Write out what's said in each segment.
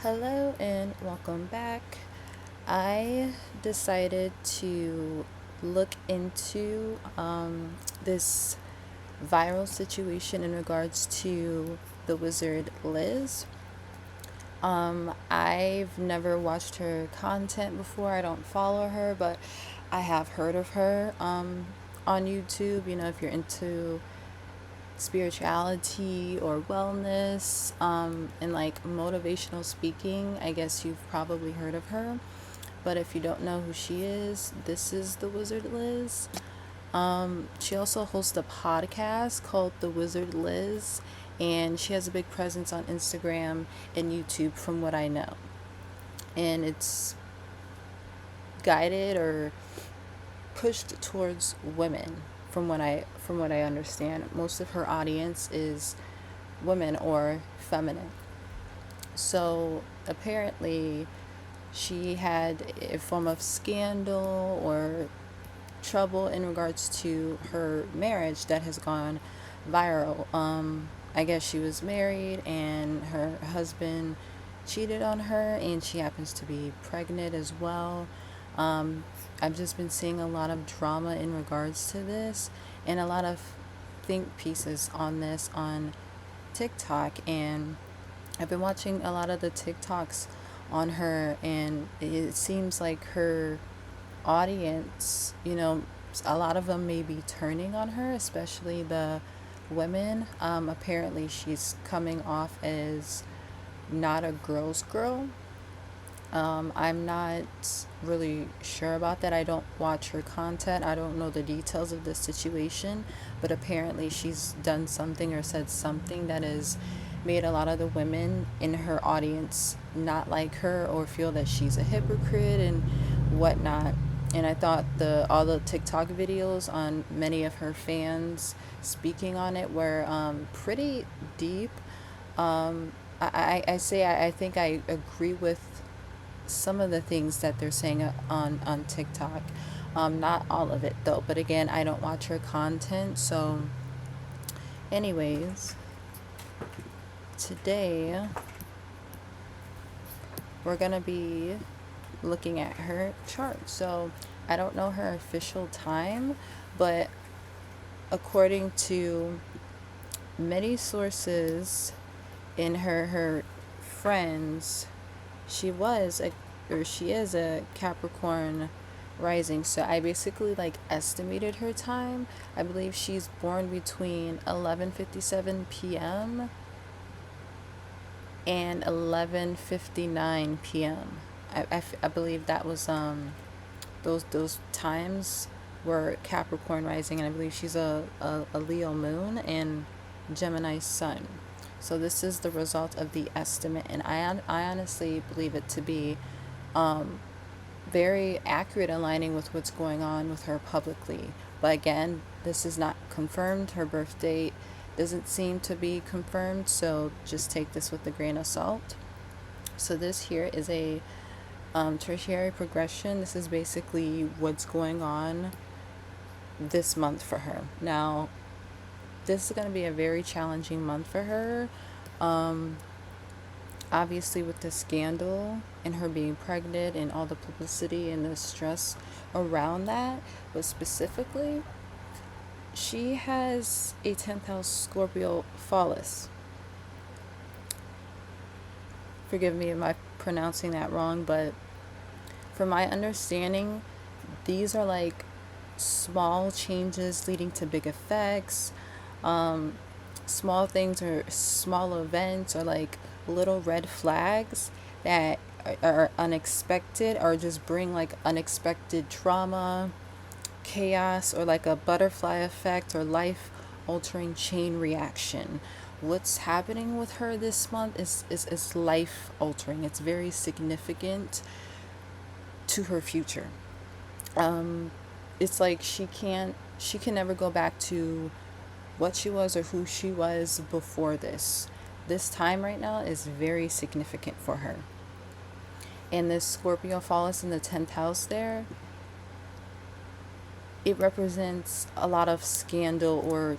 Hello and welcome back. I decided to look into this viral situation in regards to the wizard Liz. I've never watched her content before. I don't follow her, but I have heard of her on YouTube. You know, if you're into spirituality or wellness and like motivational speaking, I guess you've probably heard of her. But if you don't know who she is, this is the Wizard Liz. She also hosts a podcast called TheWizardLiz, and she has a big presence on Instagram and YouTube, from what I know. And it's guided or pushed towards women, from what I understand. Most of her audience is women or feminine. So apparently, she had a form of scandal or trouble in regards to her marriage that has gone viral. I guess she was married and her husband cheated on her, and she happens to be pregnant as well. Um, I've just been seeing a lot of drama in regards to this and a lot of think pieces on this on TikTok, and I've been watching a lot of the TikToks on her, and it seems like her audience, a lot of them may be turning on her, especially the women. Apparently, she's coming off as not a girl's girl. I'm not really sure about that. I don't watch her content. I don't know the details of the situation, but apparently she's done something or said something that has made a lot of the women in her audience not like her or feel that she's a hypocrite and whatnot. And I thought the all the TikTok videos on many of her fans speaking on it were pretty deep. I think I agree with some of the things that they're saying on TikTok. Not all of it though, but again, I don't watch her content. So, anyways, today we're gonna be looking at her chart. So, I don't know her official time, but according to many sources in her friends, she was a or she is a Capricorn rising. So I basically like estimated her time. I believe she's born between 11:57 p.m. and 11:59 p.m. I believe that was those times were Capricorn rising, and I believe she's a Leo moon and Gemini sun. So this is the result of the estimate, and I honestly believe it to be very accurate, aligning with what's going on with her publicly. But again, this is not confirmed. Her birth date doesn't seem to be confirmed, so just take this with a grain of salt. So this here is a tertiary progression. This is basically what's going on this month for her. Now, this is going to be a very challenging month for her. Um, Obviously, with the scandal and her being pregnant and all the publicity and the stress around that, but specifically, she has a 10th house Scorpio Phallus. Forgive me if I'm pronouncing that wrong, but from my understanding, these are like small changes leading to big effects. Um, Small things or small events or like little red flags that are unexpected or just bring like unexpected trauma, chaos, or like a butterfly effect or life altering chain reaction. What's happening with her this month is life altering. It's very significant to her future. Um, it's like she can never go back to what she was or who she was before this. This time right now is very significant for her. And this Scorpio Phallus in the 10th house there, it represents a lot of scandal or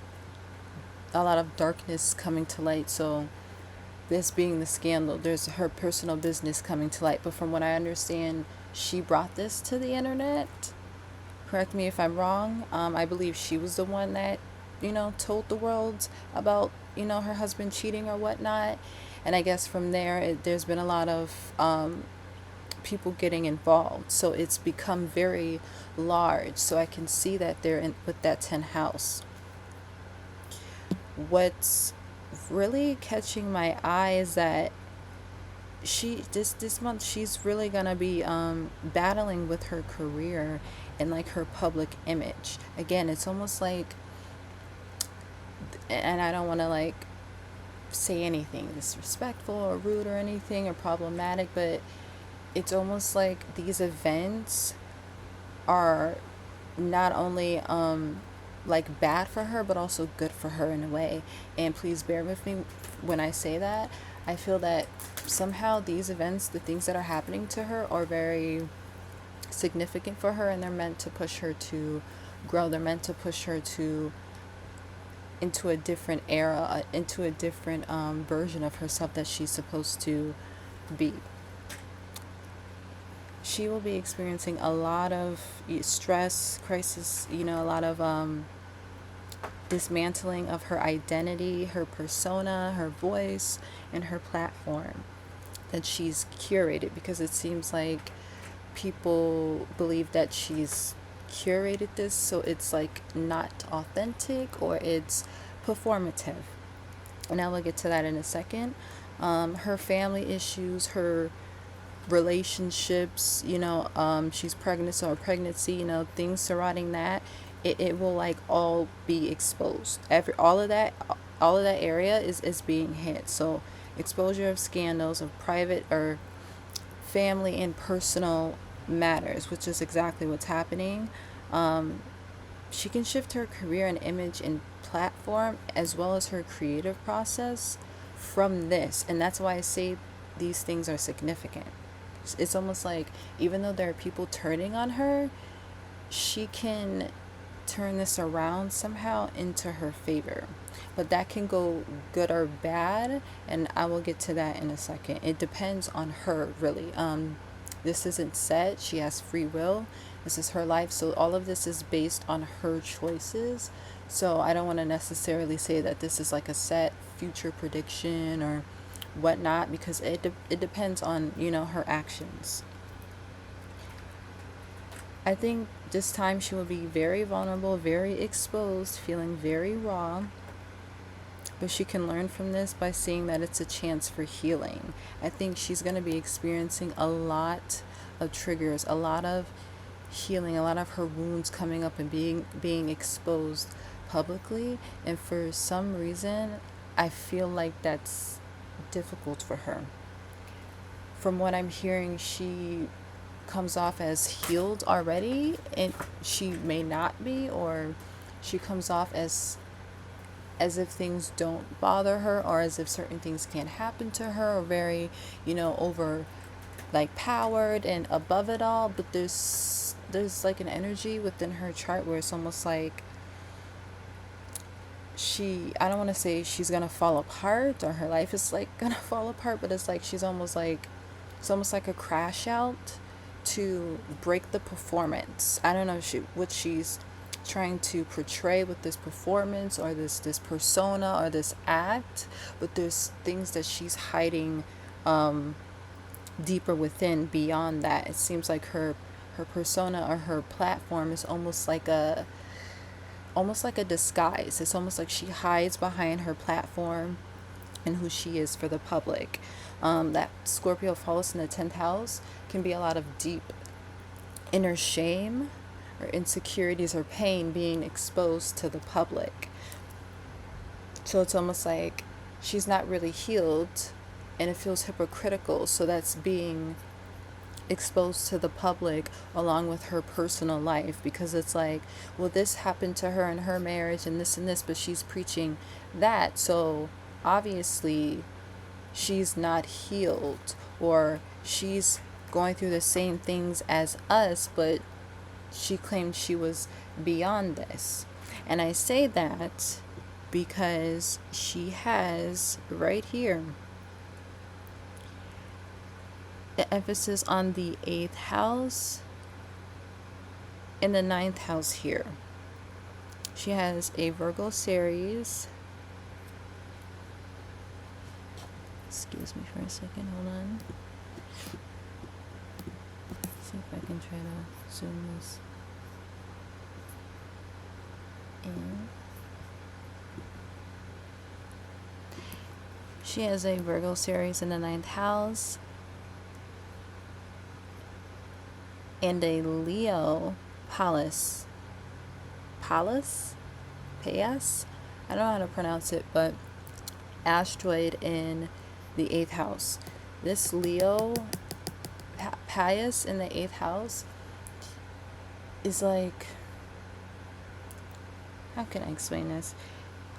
a lot of darkness coming to light. So this being the scandal, there's her personal business coming to light. But from what I understand, she brought this to the internet. Correct me if I'm wrong. I believe she was the one that, told the world about, her husband cheating or whatnot. And I guess from there, there's been a lot of people getting involved. So it's become very large. So I can see that they're in with that 10th house. What's really catching my eye is that this month she's really gonna be battling with her career and like her public image. Again, it's almost like, and I don't want to like say anything disrespectful or rude or anything or problematic, but it's almost like these events are not only like bad for her but also good for her in a way. And please bear with me when I say that. I feel that somehow these events, the things that are happening to her, are very significant for her, and they're meant to push her to grow. They're meant to push her to into a different era, into a different version of herself that she's supposed to be. She will be experiencing a lot of stress, crisis, a lot of dismantling of her identity, her persona, her voice, and her platform that she's curated, because it seems like people believe that she's curated this, so it's like not authentic or it's performative. And I will get to that in a second. Her family issues, her relationships, she's pregnant, so her pregnancy, things surrounding that, it will like all be exposed. All of that area is being hit. So exposure of scandals, of private or family and personal matters, which is exactly what's happening. She can shift her career and image and platform as well as her creative process from this. And that's why I say these things are significant. It's almost like even though there are people turning on her, she can turn this around somehow into her favor. But that can go good or bad, and I will get to that in a second. It depends on her, really. This isn't set. She has free will. This is her life. So all of this is based on her choices. So I don't want to necessarily say that this is like a set future prediction or whatnot, because it depends on, her actions. I think this time she will be very vulnerable, very exposed, feeling very raw. But she can learn from this by seeing that it's a chance for healing. I think she's going to be experiencing a lot of triggers, a lot of healing, a lot of her wounds coming up and being exposed publicly. And for some reason, I feel like that's difficult for her. From what I'm hearing, she comes off as healed already, and she may not be, or she comes off as if things don't bother her, or as if certain things can't happen to her, or very, over like powered and above it all. But there's like an energy within her chart where it's almost like I don't want to say she's gonna fall apart or her life is like gonna fall apart, but it's like it's almost like a crash out to break the performance. I don't know what she's trying to portray with this performance or this persona or this act, but there's things that she's hiding deeper within beyond that. It seems like her persona or her platform is almost like a disguise. It's almost like she hides behind her platform and who she is for the public. That Scorpio falls in the 10th house can be a lot of deep inner shame or insecurities or pain being exposed to the public. So it's almost like she's not really healed, and it feels hypocritical. So that's being exposed to the public along with her personal life, because it's like, well, this happened to her in her marriage and this, but she's preaching that. So obviously she's not healed, or she's going through the same things as us, but she claimed she was beyond this. And I say that because she has right here the emphasis on the 8th house and the 9th house here. She has a Virgo series. Excuse me for a second, hold on. See if I can try to zoom this in. She has a Virgo series in the 9th house and a Leo Pallas. Pallas? Payas? I don't know how to pronounce it, but asteroid in the 8th house. This Leo Payas in the 8th house is like, how can I explain this?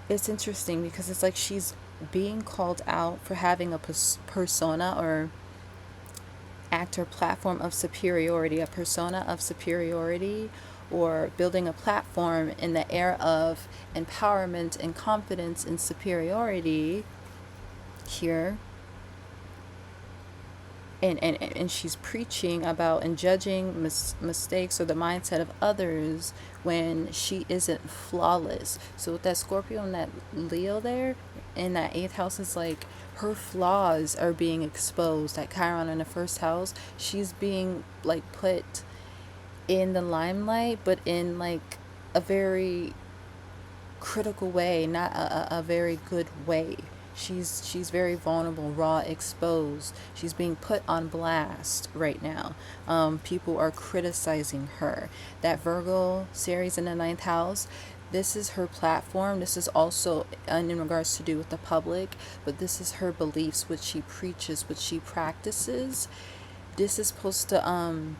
It's interesting because it's like she's being called out for having a persona or act or platform of superiority, a persona of superiority, or building a platform in the air of empowerment and confidence and superiority here. And she's preaching about and judging mistakes or the mindset of others when she isn't flawless. So with that Scorpio and that Leo there in that 8th house, is like her flaws are being exposed. That Chiron in the 1st house, she's being like put in the limelight, but in like a very critical way, not a very good way. She's very vulnerable, raw, exposed. She's being put on blast right now. People are criticizing her. That Virgo series in the 9th house, this is her platform. This is also in regards to do with the public, but this is her beliefs, what she preaches, what she practices. This is supposed to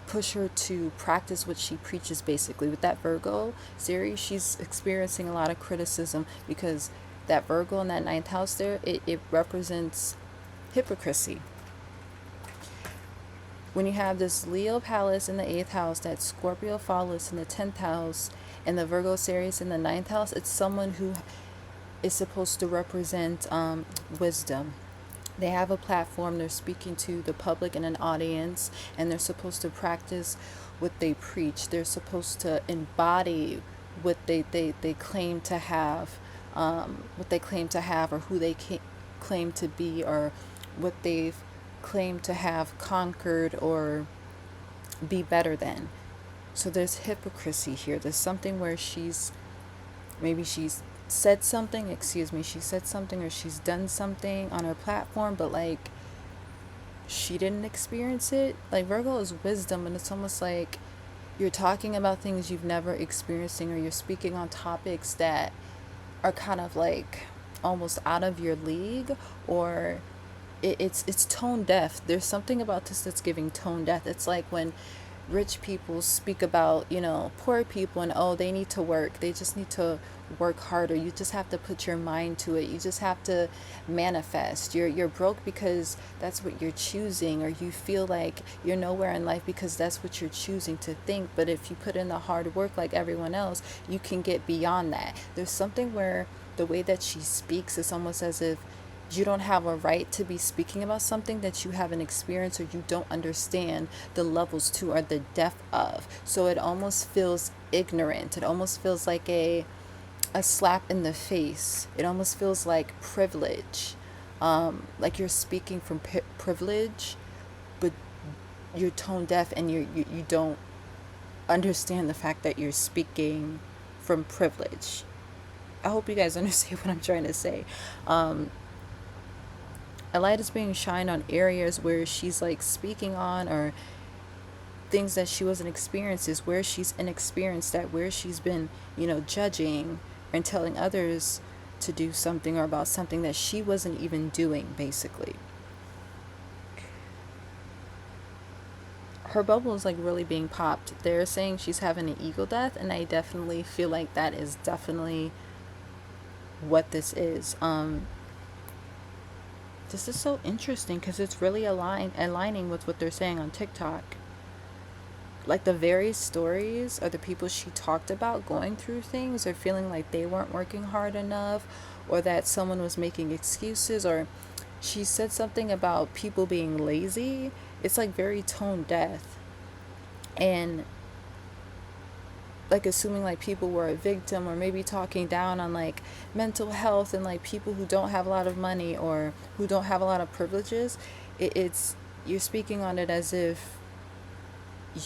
push her to practice what she preaches, basically. With that Virgo series, she's experiencing a lot of criticism because that Virgo in that 9th house there, it represents hypocrisy. When you have this Leo Pallas in the 8th house, that Scorpio Phallus in the 10th house, and the Virgo series in the 9th house, it's someone who is supposed to represent wisdom. They have a platform, they're speaking to the public and an audience, and they're supposed to practice what they preach. They're supposed to embody what they claim to have, or who they claim to be, or what they've claimed to have conquered or be better than. So there's hypocrisy here. There's something where she's said something, or she's done something on her platform, but like she didn't experience it. Like Virgo is wisdom, and it's almost like you're talking about things you've never experiencing, or you're speaking on topics that are kind of like almost out of your league, or it's tone deaf. There's something about this that's giving tone deaf. It's like when rich people speak about, poor people, and they need to work. They just need to work harder. You just have to put your mind to it. You just have to manifest. You're broke because that's what you're choosing, or you feel like you're nowhere in life because that's what you're choosing to think. But if you put in the hard work like everyone else, you can get beyond that. There's something where the way that she speaks is almost as if you don't have a right to be speaking about something that you haven't experienced, or you don't understand the levels to, or the depth of. So it almost feels ignorant. It almost feels like a slap in the face. It almost feels like privilege. Like you're speaking from privilege, but you're tone deaf, and you don't understand the fact that you're speaking from privilege. I hope you guys understand what I'm trying to say. A light is being shined on areas where she's like speaking on, or things that she wasn't experiences, where she's inexperienced at, where she's been, judging and telling others to do something, or about something that she wasn't even doing, basically. Her bubble is like really being popped. They're saying she's having an ego death, and I definitely feel like that is definitely what this is. This is so interesting because it's really aligning with what they're saying on TikTok. Like the various stories, or the people she talked about going through things, or feeling like they weren't working hard enough, or that someone was making excuses, or she said something about people being lazy. It's like very tone deaf, and like assuming like people were a victim, or maybe talking down on like mental health and like people who don't have a lot of money or who don't have a lot of privileges. It's, you're speaking on it as if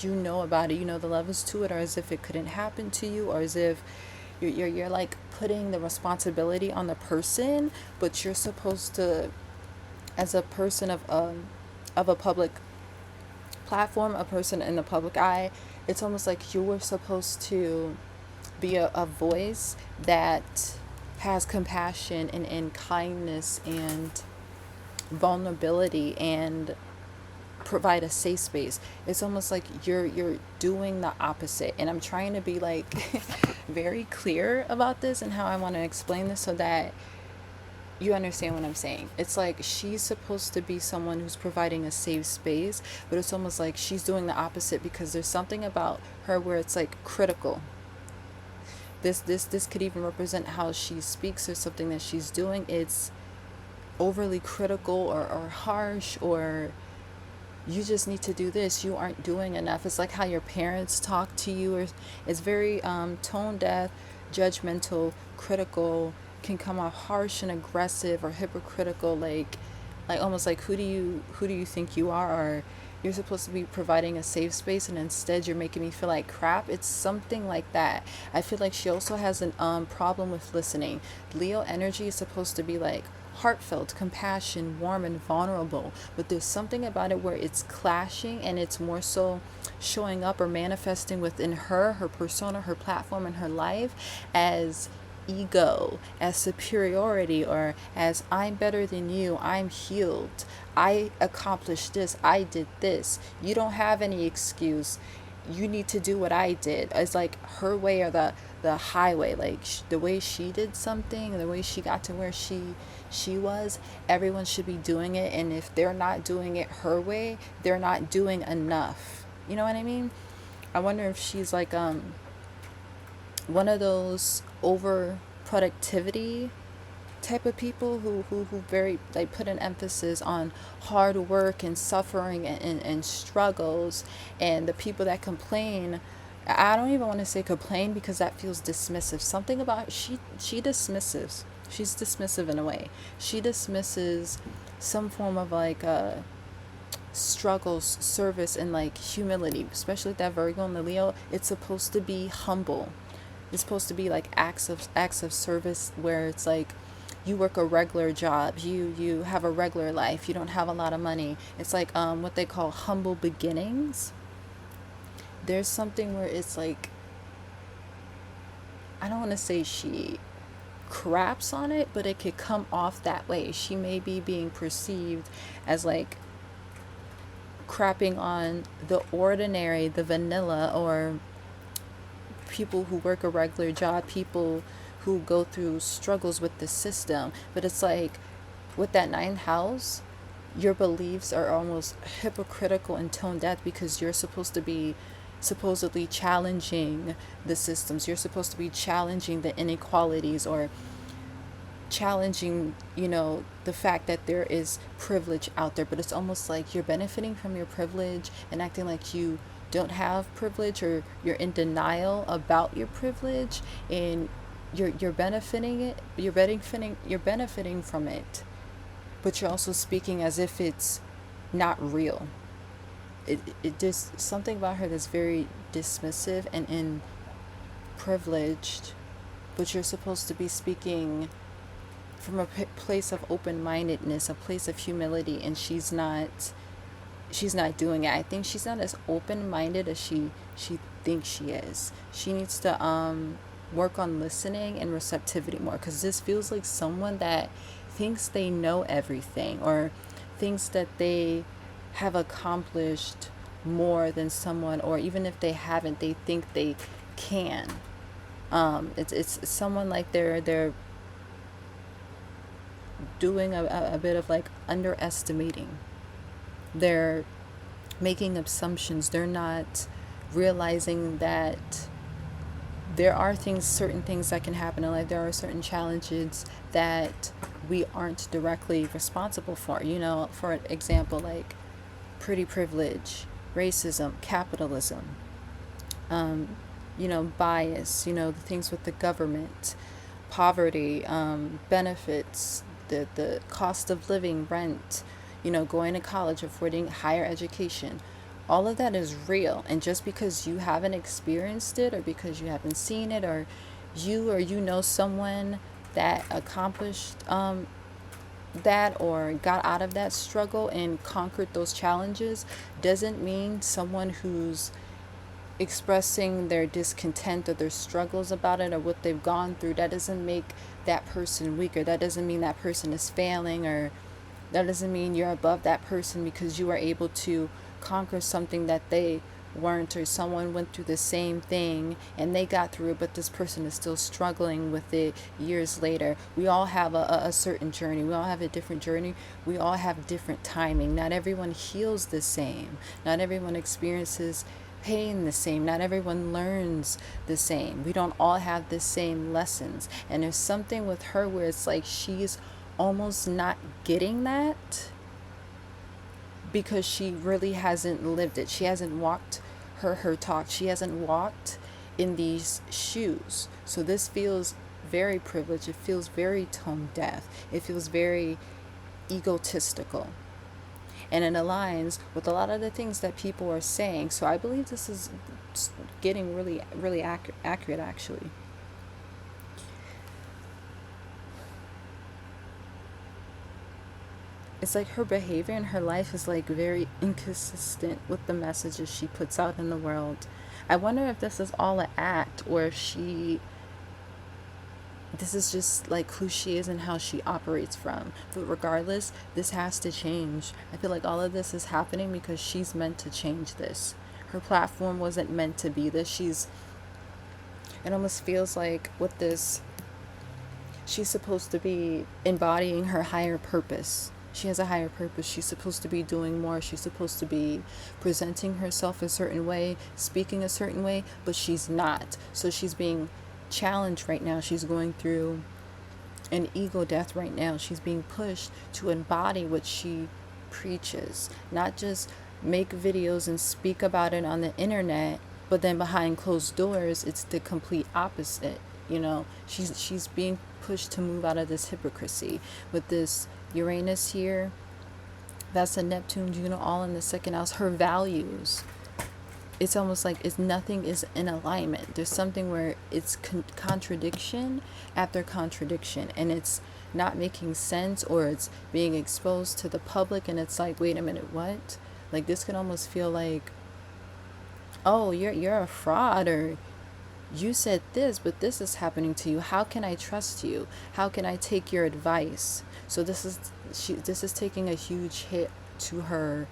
you know about it, you know the levels to it, or as if it couldn't happen to you, or as if you're like putting the responsibility on the person, but you're supposed to, as a person of a public platform, a person in the public eye, it's almost like you were supposed to be a voice that has compassion and kindness and vulnerability and provide a safe space. It's almost like you're doing the opposite. And I'm trying to be like very clear about this and how I want to explain this so that you understand what I'm saying. It's like she's supposed to be someone who's providing a safe space, but it's almost like she's doing the opposite because there's something about her where it's like critical. This could even represent how she speaks or something that she's doing. It's overly critical or harsh, or you just need to do this, you aren't doing enough. It's like how your parents talk to you, or it's very tone deaf, judgmental, critical, can come off harsh and aggressive or hypocritical, like almost like who do you think you are, or you're supposed to be providing a safe space and instead you're making me feel like crap. It's something like that. I feel like she also has an problem with listening. Leo energy is supposed to be like heartfelt, compassion, warm and vulnerable, but there's something about it where it's clashing, and it's more so showing up or manifesting within her persona, her platform, and her life as ego, as superiority, or as I'm better than you, I'm healed, I accomplished this, I did this, you don't have any excuse, you need to do what I did. It's like her way or the highway, like the way she did something, the way she got to where she was, everyone should be doing it, and if they're not doing it her way, they're not doing enough. You know what I mean? I wonder if she's like one of those over productivity type of people who very like put an emphasis on hard work and suffering and struggles, and the people that complain, I don't even want to say complain because that feels dismissive. Something about she dismisses, she's dismissive in a way, she dismisses some form of like struggles, service, and like humility, especially with that Virgo and the Leo. It's supposed to be humble. It's supposed to be like acts of service, where it's like you work a regular job, you have a regular life, you don't have a lot of money. It's like what they call humble beginnings. There's something where it's like, I don't want to say she craps on it, but it could come off that way. She may be being perceived as like crapping on the ordinary, the vanilla, or people who work a regular job, people who go through struggles with the system. But it's like with that ninth house, your beliefs are almost hypocritical and tone deaf because you're supposed to be supposedly challenging the systems. You're supposed to be challenging the inequalities, or challenging, the fact that there is privilege out there. But it's almost like you're benefiting from your privilege and acting like you don't have privilege, or you're in denial about your privilege, and you're benefiting it, you're benefiting from it, but you're also speaking as if it's not real. It just, something about her that's very dismissive and privileged, but you're supposed to be speaking from a place of open-mindedness, a place of humility, and she's not doing it. I think she's not as open-minded as she thinks she is. She needs to work on listening and receptivity more, because this feels like someone that thinks they know everything, or thinks that they have accomplished more than someone, or even if they haven't, they think they can. It's someone like they're doing a bit of like underestimating. They're making assumptions. They're not realizing that there are certain things that can happen in life. There are certain challenges that we aren't directly responsible for. You know, for example, like pretty privilege, racism, capitalism, you know, bias, you know, the things with the government, poverty, benefits, the cost of living, rent, you know, going to college, affording higher education. All of that is real. And just because you haven't experienced it, or because you haven't seen it, or you know someone that accomplished that, or got out of that struggle and conquered those challenges, doesn't mean someone who's expressing their discontent or their struggles about it or what they've gone through, that doesn't make that person weaker. That doesn't mean that person is failing, or that doesn't mean you're above that person because you were able to conquer something that they weren't, or someone went through the same thing and they got through it, but this person is still struggling with it years later. We all have a certain journey. We all have a different journey. We all have different timing. Not everyone heals the same. Not everyone experiences pain the same. Not everyone learns the same. We don't all have the same lessons. And there's something with her where it's like she's almost not getting that because she really hasn't lived it. She hasn't walked her talk. She hasn't walked in these shoes. So this feels very privileged. It feels very tone deaf. It feels very egotistical. And it aligns with a lot of the things that people are saying. So I believe this is getting really, really accurate actually. It's like her behavior in her life is like very inconsistent with the messages she puts out in the world. I wonder if this is all an act, or if this is just like who she is and how she operates from. But regardless, this has to change. I feel like all of this is happening because she's meant to change this. Her platform wasn't meant to be this. It almost feels like with this, she's supposed to be embodying her higher purpose. She has a higher purpose. She's supposed to be doing more. She's supposed to be presenting herself a certain way, speaking a certain way, but she's not. So she's being challenged right now. She's going through an ego death right now. She's being pushed to embody what she preaches, not just make videos and speak about it on the internet, but then behind closed doors, it's the complete opposite. You know, she's being pushed to move out of this hypocrisy with this Uranus here. That's a Neptune, Juno, all in the second house. Her values, it's almost like nothing is in alignment. There's something where it's contradiction after contradiction, and it's not making sense, or it's being exposed to the public, and it's like, wait a minute, what? Like, this can almost feel like, oh, you're a fraud, or you said this, but this is happening to you. How can I trust you? How can I take your advice? So this is taking a huge hit to her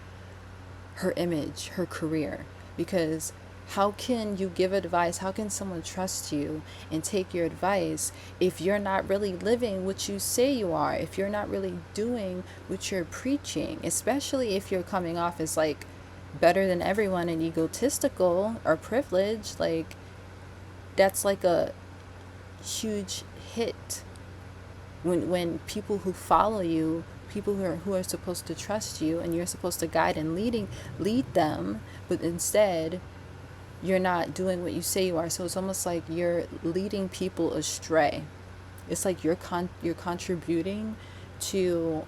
image, her career, because how can you give advice? How can someone trust you and take your advice if you're not really living what you say you are? If you're not really doing what you're preaching, especially if you're coming off as like better than everyone and egotistical or privileged, like that's like a huge hit when people who follow you, people who are supposed to trust you and you're supposed to guide and lead them, but instead you're not doing what you say you are. So it's almost like you're leading people astray. It's like you're contributing to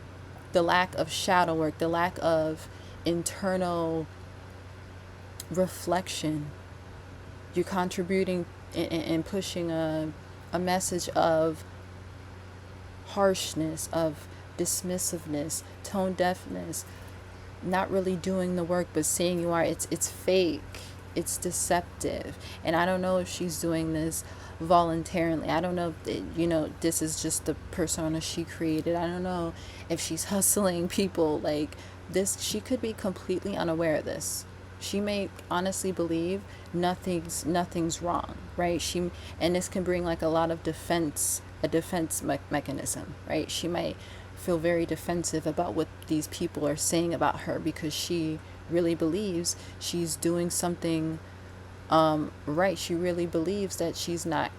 the lack of shadow work, the lack of internal reflection. You're contributing and pushing a message of harshness, of dismissiveness, tone deafness, not really doing the work but saying you are. It's fake, it's deceptive. And I don't know if she's doing this voluntarily. I don't know if this is just the persona she created. I don't know if she's hustling people like this. She could be completely unaware of this. She may honestly believe nothing's wrong, right? And this can bring like a lot of defense mechanism, right? She might feel very defensive about what these people are saying about her because she really believes she's doing something right. She really believes that she's not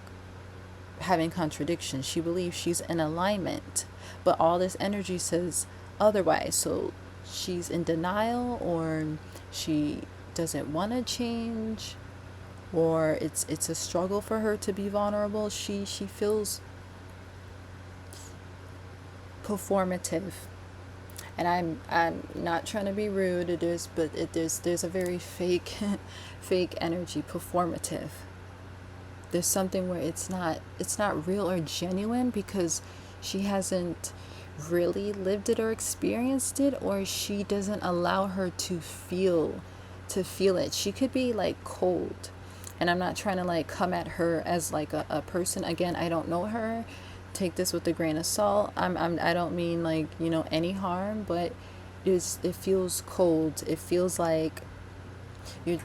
having contradictions. She believes she's in alignment, but all this energy says otherwise. So she's in denial, or she doesn't want to change, or it's a struggle for her to be vulnerable. She feels performative. And I'm not trying to be rude. There's a very fake fake energy, performative. There's something where it's not real or genuine, because she hasn't really lived it or experienced it, or she doesn't allow her to feel it. She could be like cold, and I'm not trying to like come at her as like a person. Again, I don't know her. Take this with a grain of salt. I don't mean like, any harm, but it feels cold. It feels like you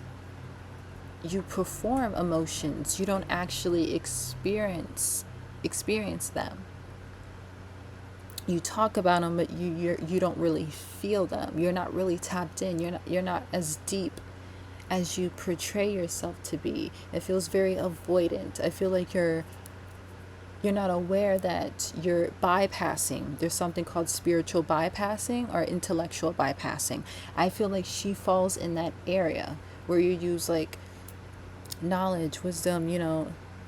you perform emotions. You don't actually experience them. You talk about them, but you don't really feel them. You're not really tapped in. You're not as deep as you portray yourself to be. It feels very avoidant. I feel like you're not aware that you're bypassing. There's something called spiritual bypassing or intellectual bypassing. I feel like she falls in that area where you use like knowledge, wisdom,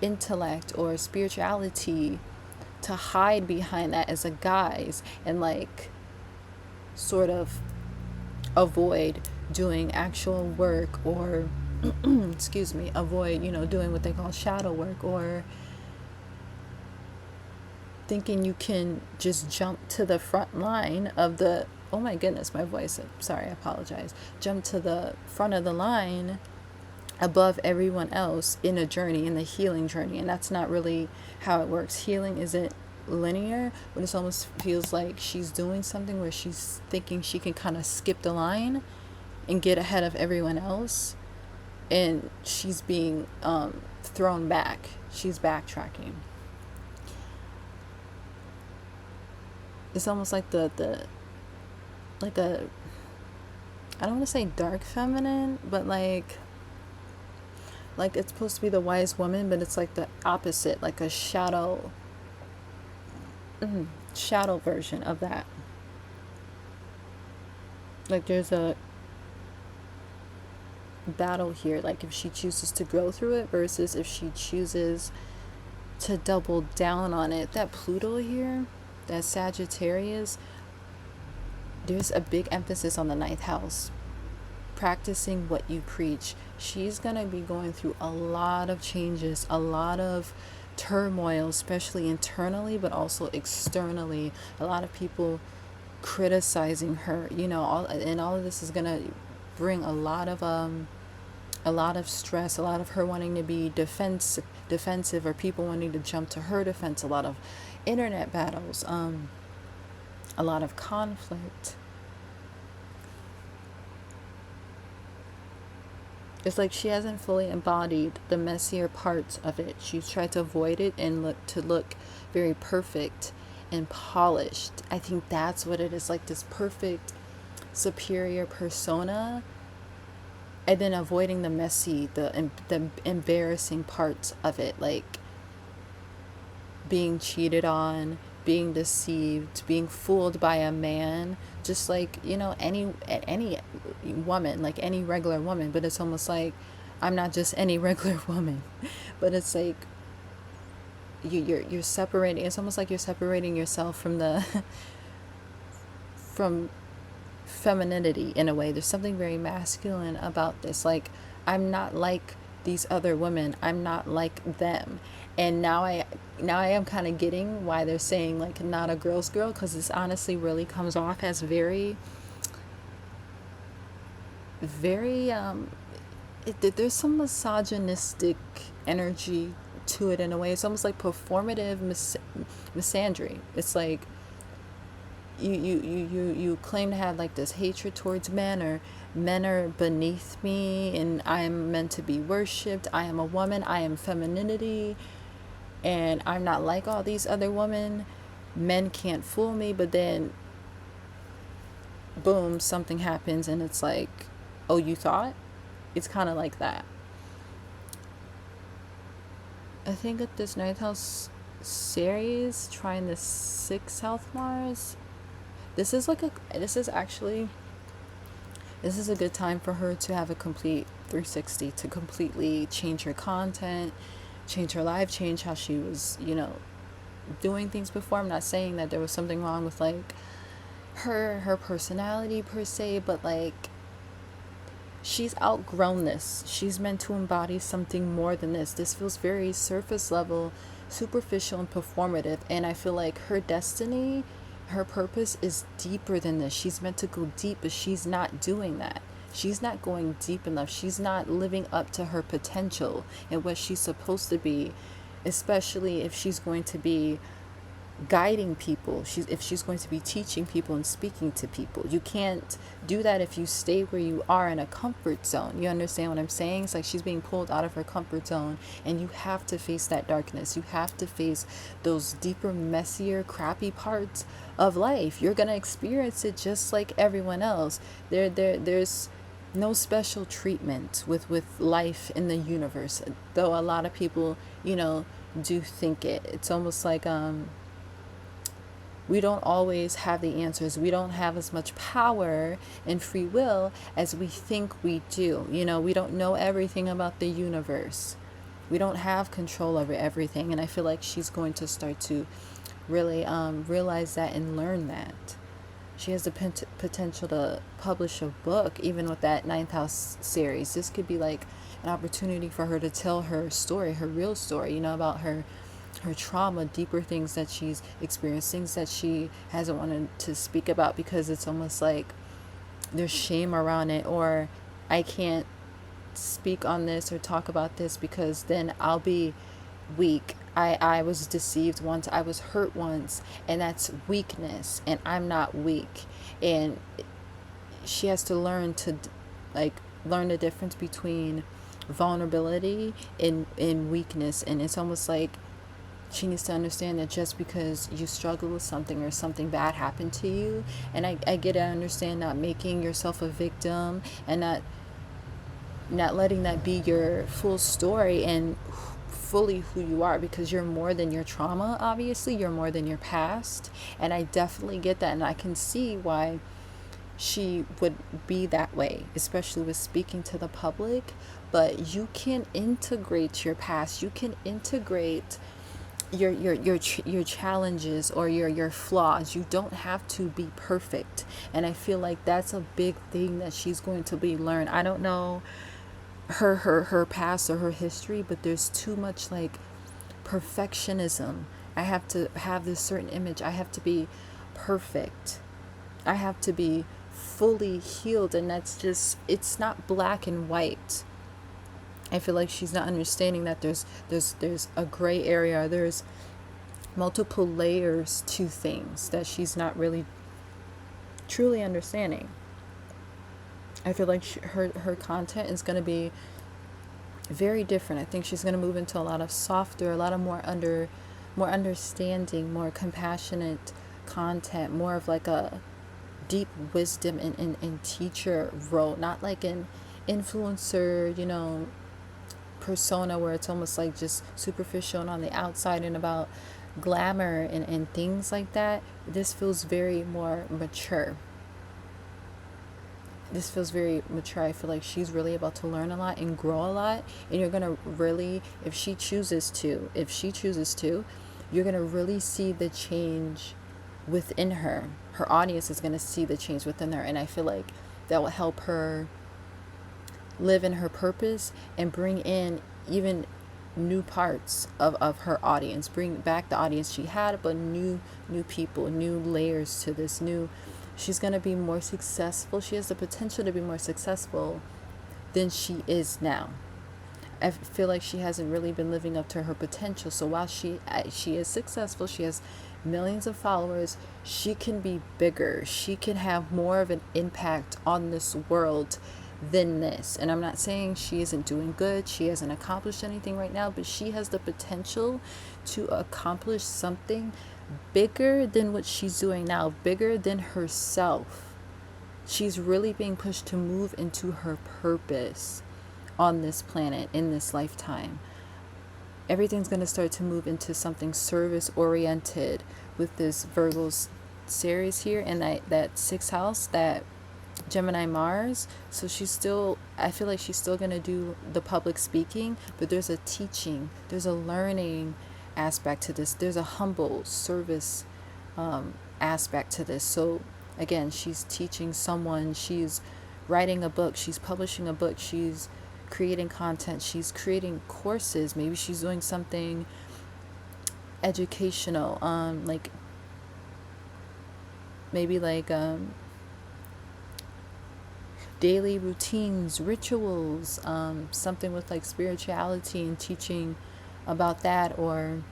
intellect or spirituality to hide behind that as a guise, and like sort of avoid doing actual work, or excuse me, avoid, doing what they call shadow work, or thinking you can just jump to the front line of the, oh my goodness, my voice, sorry, I apologize, jump to the front of the line above everyone else in a journey, in the healing journey. And that's not really how it works. Healing isn't linear, but it almost feels like she's doing something where she's thinking she can kind of skip the line and get ahead of everyone else, and she's being thrown back. She's backtracking. It's almost like like a, I don't want to say dark feminine, but like it's supposed to be the wise woman, but it's like the opposite, like a shadow version of that. Like there's a battle here, like if she chooses to go through it versus if she chooses to double down on it. That Pluto here, that Sagittarius, there's a big emphasis on the ninth house, practicing what you preach. She's gonna be going through a lot of changes, a lot of turmoil, especially internally, but also externally. A lot of people criticizing her, all of this is gonna bring a lot of stress, a lot of her wanting to be defensive, or people wanting to jump to her defense, a lot of internet battles, a lot of conflict. It's like she hasn't fully embodied the messier parts of it. She's tried to avoid it and look very perfect and polished. I think that's what it is, like this perfect superior persona, and then avoiding the messy, the embarrassing parts of it, like being cheated on, being deceived, being fooled by a man, just like, any woman, like any regular woman. But it's almost like I'm not just any regular woman, but it's like you're separating. It's almost like you're separating yourself from the from femininity in a way. There's something very masculine about this. Like, I'm not like these other women. I'm not like them. And now I am kind of getting why they're saying like not a girl's girl, because this honestly really comes off as very there's some misogynistic energy to it in a way. It's almost like performative misandry. It's like you claim to have like this hatred towards men, or men are beneath me and I am meant to be worshipped. I am a woman. I am femininity, and I'm not like all these other women. Men can't fool me. But then, boom, something happens and it's like, oh, you thought? It's kind of like that. I think at this ninth house series, trying the sixth house Mars, this is like a, this is actually, this is a good time for her to have a complete 360, to completely change her content, change her life, change how she was, doing things before. I'm not saying that there was something wrong with like her personality per se, but like she's outgrown this. She's meant to embody something more than this. This feels very surface level, superficial, and performative. And I feel like her destiny, her purpose is deeper than this. She's meant to go deep, but she's not doing that. She's not going deep enough. She's not living up to her potential and what she's supposed to be, especially if she's going to be guiding people, if she's going to be teaching people and speaking to people. You can't do that if you stay where you are in a comfort zone. You understand what I'm saying? It's like she's being pulled out of her comfort zone, and you have to face that darkness. You have to face those deeper, messier, crappy parts of life. You're gonna experience it just like everyone else. There's no special treatment with life in the universe, though a lot of people, do think it. It's almost like we don't always have the answers. We don't have as much power and free will as we think we do. We don't know everything about the universe. We don't have control over everything. And I feel like she's going to start to really realize that and learn that. She has the potential to publish a book, even with that ninth house series. This could be like an opportunity for her to tell her story, her real story, about her trauma, deeper things that she's experienced, things that she hasn't wanted to speak about because it's almost like there's shame around it, or I can't speak on this or talk about this because then I'll be weak. I was deceived once, I was hurt once, and that's weakness, and I'm not weak. And she has to learn to learn the difference between vulnerability and weakness. And it's almost like she needs to understand that just because you struggle with something or something bad happened to you, and I get to understand not making yourself a victim and not letting that be your full story and fully who you are, because you're more than your trauma. Obviously you're more than your past, and I definitely get that, and I can see why she would be that way, especially with speaking to the public. But you can integrate your past, you can integrate your challenges or your flaws. You don't have to be perfect, and I feel like that's a big thing that she's going to be learn. I don't know her past or her history, but there's too much like perfectionism. I have to have this certain image, I have to be perfect, I have to be fully healed, and that's just, it's not black and white. I feel like she's not understanding that there's a gray area. There's multiple layers to things that she's not really truly understanding. I feel like her content is going to be very different. I think she's going to move into a lot of softer, a lot of more understanding, more compassionate content, more of like a deep wisdom and teacher role, not like an influencer, persona where it's almost like just superficial and on the outside and about glamour and things like that. This feels very more mature. This feels very mature. I feel like she's really about to learn a lot and grow a lot, and you're gonna really, if she chooses to, you're gonna really see the change within her. Her audience is gonna see the change within her, and I feel like that will help her live in her purpose and bring in even new parts of her audience, bring back the audience she had, but new people, new layers to this. She's going to be more successful. She has the potential to be more successful than she is now. I feel like she hasn't really been living up to her potential. So while she is successful, she has millions of followers, she can be bigger, she can have more of an impact on this world than this. And I'm not saying she isn't doing good, she hasn't accomplished anything right now, but she has the potential to accomplish something bigger than what she's doing now, bigger than herself. She's really being pushed to move into her purpose on this planet in this lifetime. everything's going to start to move into something service oriented with this Virgo's series here, and that sixth house, that Gemini Mars. So I feel like she's still going to do the public speaking, but there's a teaching, there's a learning aspect to this, there's a humble service aspect to this. So again, she's teaching someone, she's writing a book, she's publishing a book, she's creating content, she's creating courses, maybe she's doing something educational, like maybe like daily routines, rituals, something with like spirituality and teaching about that, or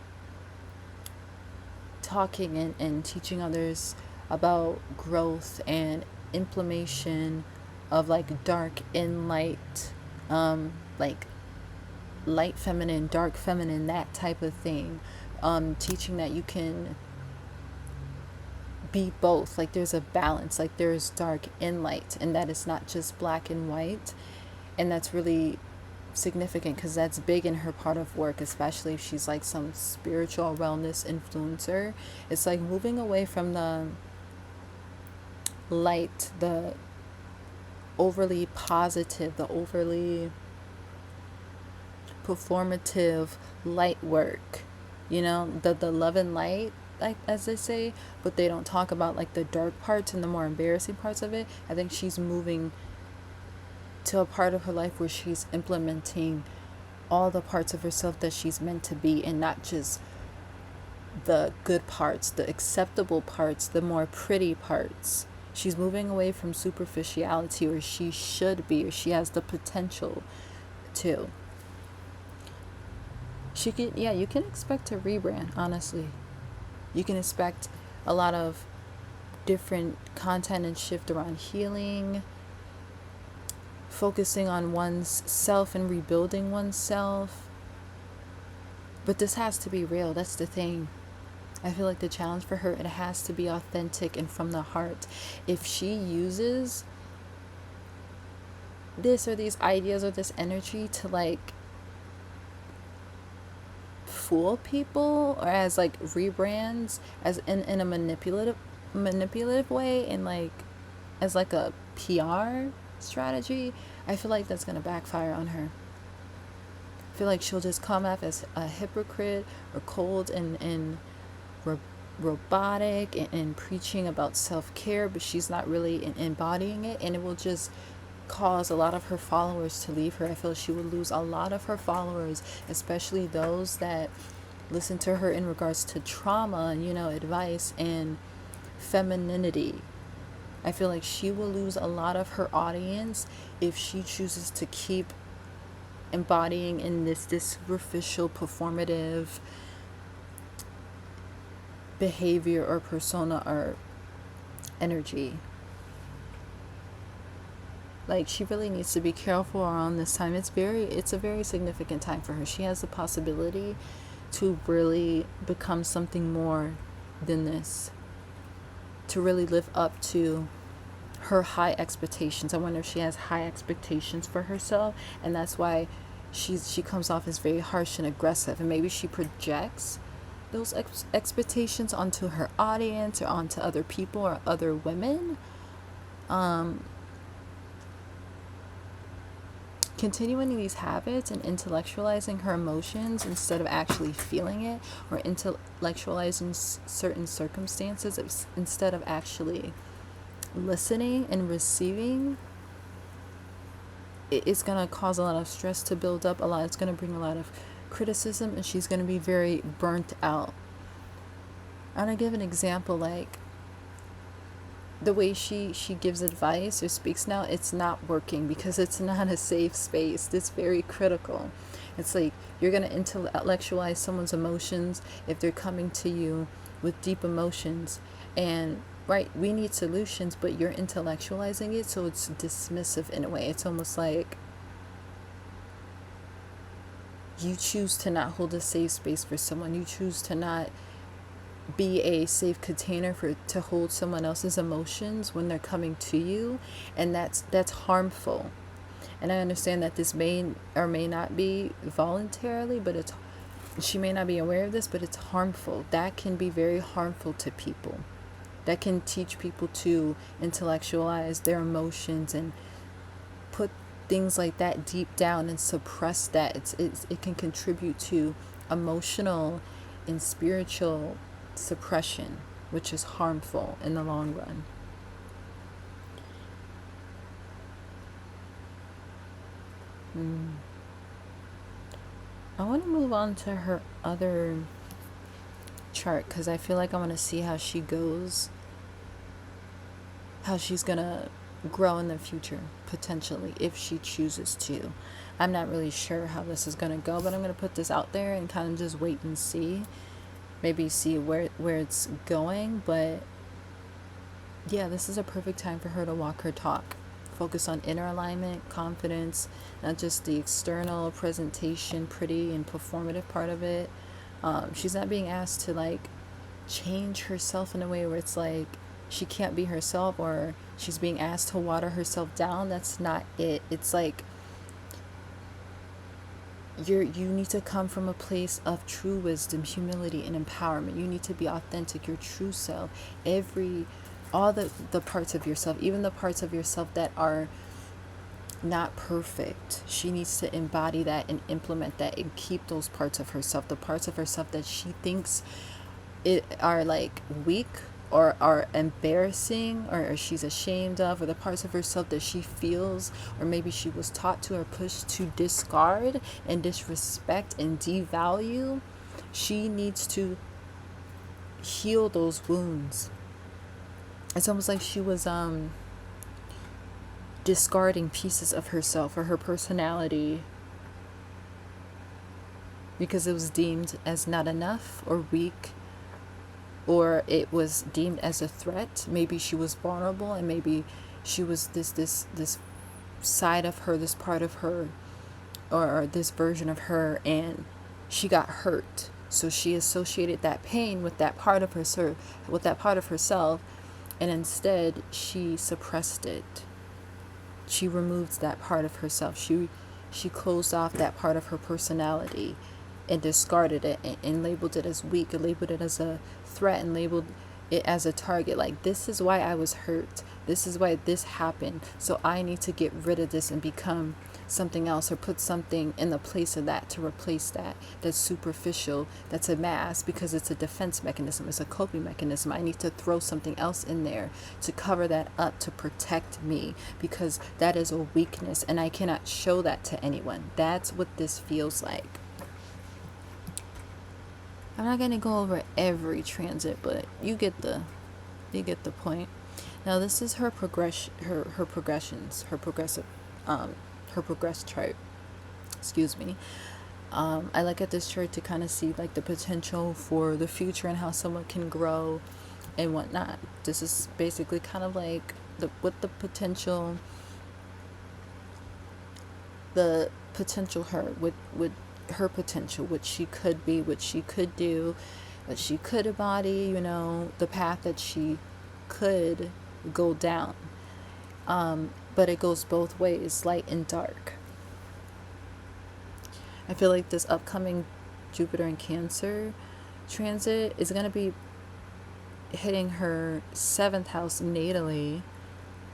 talking and teaching others about growth and implementation of like dark and light, like light feminine, dark feminine, that type of thing. Teaching that you can be both, like there's a balance, like there's dark and light, and that it's not just black and white. And that's really significant because that's big in her part of work, especially if she's like some spiritual wellness influencer. It's like moving away from the light, the overly positive, the overly performative light work, the love and light, like as they say, but they don't talk about like the dark parts and the more embarrassing parts of it. I think she's moving to a part of her life where she's implementing all the parts of herself that she's meant to be, and not just the good parts, the acceptable parts, the more pretty parts. She's moving away from superficiality, or she should be, or she has the potential to. You can expect a rebrand, honestly. You can expect a lot of different content and shift around healing, focusing on one's self and rebuilding oneself. But this has to be real. That's the thing. I feel like the challenge for her, it has to be authentic and from the heart. If she uses this or these ideas or this energy to like fool people, or as like rebrands, as in a manipulative way, and like as like a PR strategy, I feel like that's gonna backfire on her. I feel like she'll just come off as a hypocrite or cold and robotic and preaching about self-care, but she's not really embodying it, and it will just cause a lot of her followers to leave her. I feel she would lose a lot of her followers, especially those that listen to her in regards to trauma, advice and femininity. I feel like she will lose a lot of her audience if she chooses to keep embodying in this superficial performative behavior or persona or energy. Like, she really needs to be careful around this time. It's a very significant time for her. She has the possibility to really become something more than this, to really live up to her high expectations. I wonder if she has high expectations for herself, and that's why she comes off as very harsh and aggressive, and maybe she projects those expectations onto her audience or onto other people or other women. Continuing these habits and intellectualizing her emotions instead of actually feeling it, or intellectualizing certain circumstances instead of actually listening and receiving, it's going to cause a lot of stress to build up. It's going to bring a lot of criticism, and she's going to be very burnt out. I'm going to give an example, like the way she gives advice or speaks now, it's not working because it's not a safe space. It's very critical. It's like you're going to intellectualize someone's emotions if they're coming to you with deep emotions, and right, we need solutions, but you're intellectualizing it, so it's dismissive in a way. It's almost like you choose to not hold a safe space for someone. You choose to not be a safe container to hold someone else's emotions when they're coming to you, and that's harmful. And I understand that this may or may not be voluntarily, but she may not be aware of this, but it's harmful. That can be very harmful to people. That can teach people to intellectualize their emotions and put things like that deep down and suppress that. It can contribute to emotional and spiritual suppression, which is harmful in the long run. I want to move on to her other chart because I feel like I want to see how she goes, how she's going to grow in the future, potentially, if she chooses to. I'm not really sure how this is going to go, but I'm going to put this out there and kind of just wait and see. Maybe see where it's going, but yeah, this is a perfect time for her to walk her talk. Focus on inner alignment, confidence, not just the external presentation, pretty and performative part of it. She's not being asked to like change herself in a way where it's like she can't be herself, or she's being asked to water herself down. That's not it. It's like you need to come from a place of true wisdom, humility, and empowerment. You need to be authentic, your true self. All the parts of yourself, even the parts of yourself that are not perfect, she needs to embody that and implement that and keep those parts of herself, the parts of herself that she thinks are like weak or are embarrassing or she's ashamed of, or the parts of herself that she feels or maybe she was taught to or pushed to discard and disrespect and devalue. She needs to heal those wounds. It's almost like she was discarding pieces of herself or her personality because it was deemed as not enough or weak, or it was deemed as a threat. Maybe she was vulnerable, and maybe she was this side of her, this part of her, or this version of her, and she got hurt. So she associated that pain with that part of herself, and instead she suppressed it. She removed that part of herself. She closed off that part of her personality and discarded it and labeled it as weak, and labeled it as a threat, and labeled it as a target. Like, this is why I was hurt. This is why this happened. So I need to get rid of this and become something else, or put something in the place of that to replace that. That's superficial. That's a mask, because it's a defense mechanism. It's a coping mechanism. I need to throw something else in there to cover that up, to protect me, because that is a weakness and I cannot show that to anyone. That's what this feels like. I'm not going to go over every transit, but you get the point. Now this is her progressions, her progressive chart. Excuse me. I look at this chart to kind of see like the potential for the future and how someone can grow and whatnot. This is basically kind of like the potential her with her potential, what she could be, what she could do, what she could embody, the path that she could go down. But it goes both ways, light and dark. I feel like this upcoming Jupiter in Cancer transit is going to be hitting her 7th house natally,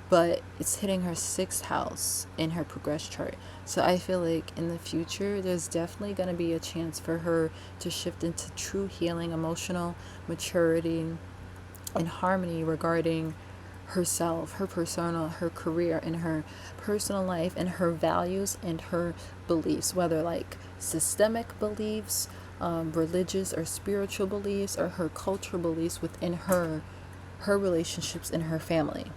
but it's hitting her 6th house in her progress chart. So I feel like in the future, there's definitely going to be a chance for her to shift into true healing, emotional maturity, and harmony regarding herself, her persona, her career, and her personal life, and her values and her beliefs, whether like systemic beliefs, religious or spiritual beliefs, or her cultural beliefs within her relationships in her family.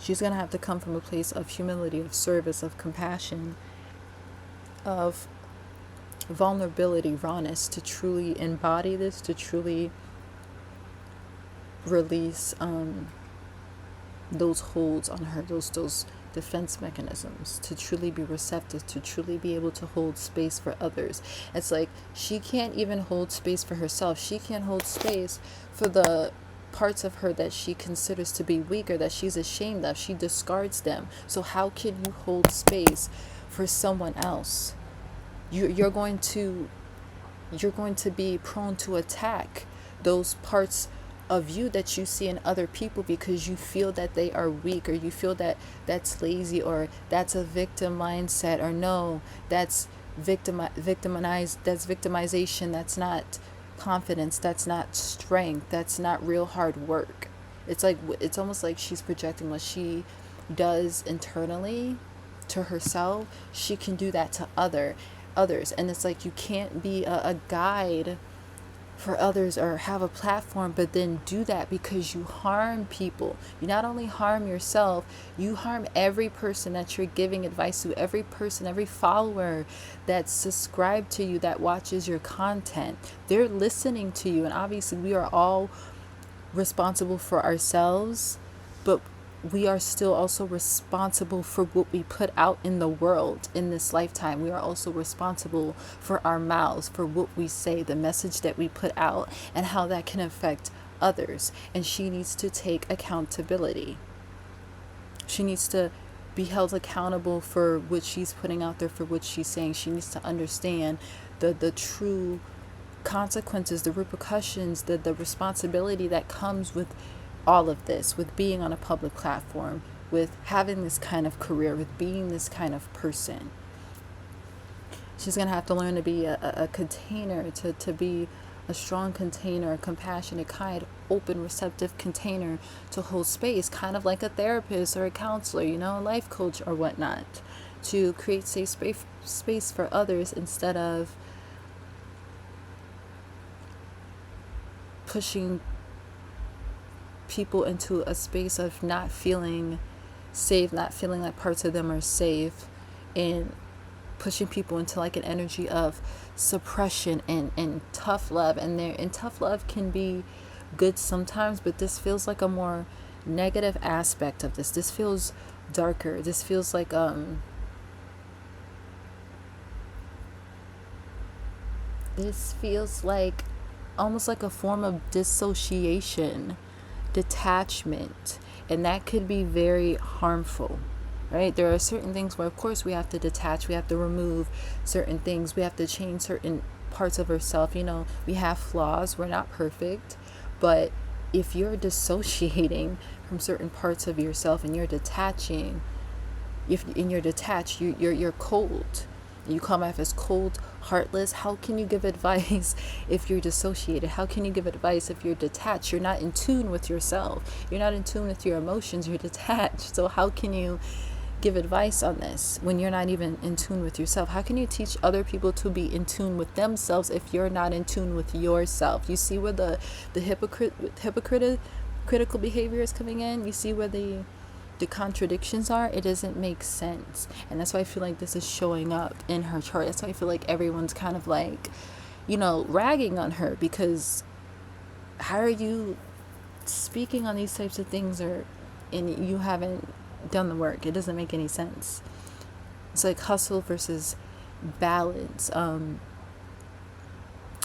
She's going to have to come from a place of humility, of service, of compassion, of vulnerability, rawness, to truly embody this, to truly release those holds on her, those defense mechanisms, to truly be receptive, to truly be able to hold space for others. It's like she can't even hold space for herself. She can't hold space for the parts of her that she considers to be weak or that she's ashamed of. She discards them. So how can you hold space for someone else? You're going to you're going to be prone to attack those parts of you that you see in other people because you feel that they are weak, or you feel that that's lazy, or that's a victim mindset, or no, that's victimization, that's not confidence, that's not strength, that's not real hard work. It's almost like she's projecting what she does internally to herself. She can do that to others, and it's like you can't be a guide for others or have a platform but then do that because you harm people. You not only harm yourself, you harm every person that you're giving advice to, every person, every follower that's subscribed to you, that watches your content. They're listening to you, and obviously we are all responsible for ourselves, but we are still also responsible for what we put out in the world in this lifetime. We are also responsible for our mouths, for what we say, the message that we put out, and how that can affect others. And she needs to take accountability. She needs to be held accountable for what she's putting out there, for what she's saying. She needs to understand the true consequences, the repercussions, the responsibility that comes with all of this, with being on a public platform, with having this kind of career, with being this kind of person. She's going to have to learn to be a container, to be a strong container, a compassionate, kind, open, receptive container to hold space, kind of like a therapist or a counselor, a life coach or whatnot, to create safe space for others instead of pushing people into a space of not feeling safe, not feeling like parts of them are safe, and pushing people into like an energy of suppression and tough love. And tough love can be good sometimes, but this feels like a more negative aspect of this. This feels darker. This feels like almost like a form of dissociation, detachment, and that could be very harmful, right? There are certain things where of course we have to detach, we have to remove certain things, we have to change certain parts of ourselves. We have flaws, we're not perfect, but if you're dissociating from certain parts of yourself and you're detaching, you're cold. You come off as cold, heartless. How can you give advice if you're dissociated? How can you give advice if you're detached? You're not in tune with yourself. You're not in tune with your emotions. You're detached. So how can you give advice on this when you're not even in tune with yourself? How can you teach other people to be in tune with themselves if you're not in tune with yourself? You see where the hypocritical behavior is coming in? You see where the contradictions are? It doesn't make sense. And that's why I feel like this is showing up in her chart. That's why I feel like everyone's kind of like, ragging on her, because how are you speaking on these types of things and you haven't done the work? It doesn't make any sense. It's like hustle versus balance,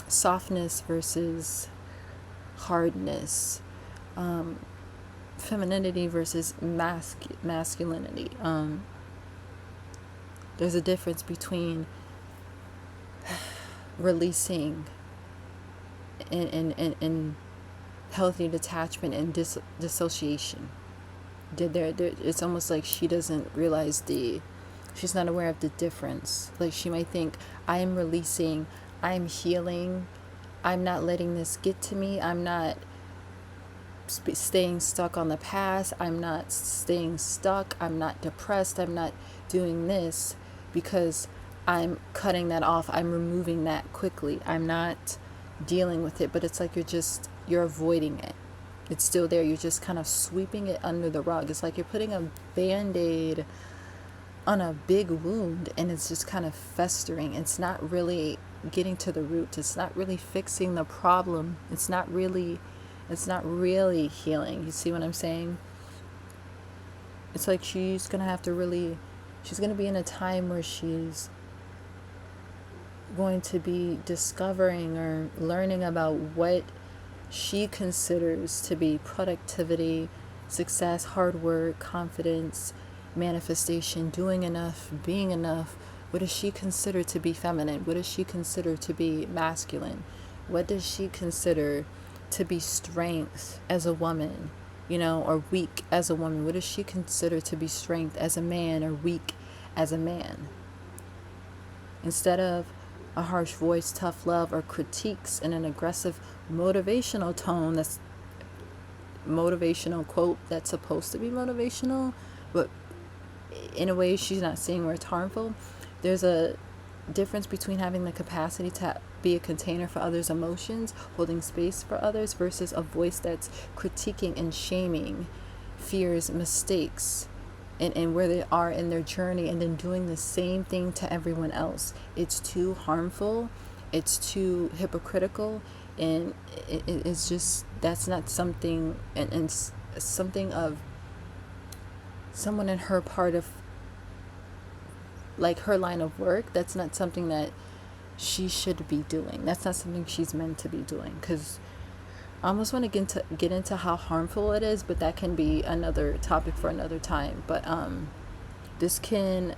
softness versus hardness, femininity versus masculinity. There's a difference between releasing and healthy detachment and dissociation. It's almost like she doesn't realize she's not aware of the difference. Like she might think, I am releasing, I'm healing, I'm not letting this get to me, I'm not staying stuck on the past, I'm not staying stuck, I'm not depressed, I'm not doing this because I'm cutting that off, I'm removing that quickly, I'm not dealing with it. But it's like you're avoiding it. It's still there, you're just kind of sweeping it under the rug. It's like you're putting a band-aid on a big wound and it's just kind of festering. It's not really getting to the root. It's not really fixing the problem. It's not really healing. You see what I'm saying? It's like she's going to be in a time where she's going to be discovering or learning about what she considers to be productivity, success, hard work, confidence, manifestation, doing enough, being enough, What does she consider to be feminine? What does she consider to be masculine? What does she consider to be strength as a woman, or weak as a woman? What does she consider to be strength as a man or weak as a man? Instead of a harsh voice, tough love, or critiques in an aggressive motivational tone, that's motivational quote that's supposed to be motivational, but in a way she's not seeing where it's harmful. There's a difference between having the capacity to be a container for others' emotions, holding space for others, versus a voice that's critiquing and shaming fears, mistakes, and where they are in their journey, and then doing the same thing to everyone else. It's too harmful, it's too hypocritical, and it's just, that's not something, and something of someone in her part of, like, her line of work. That's not something that she should be doing. That's not something she's meant to be doing. Because I almost want to get into how harmful it is, but that can be another topic for another time. But this can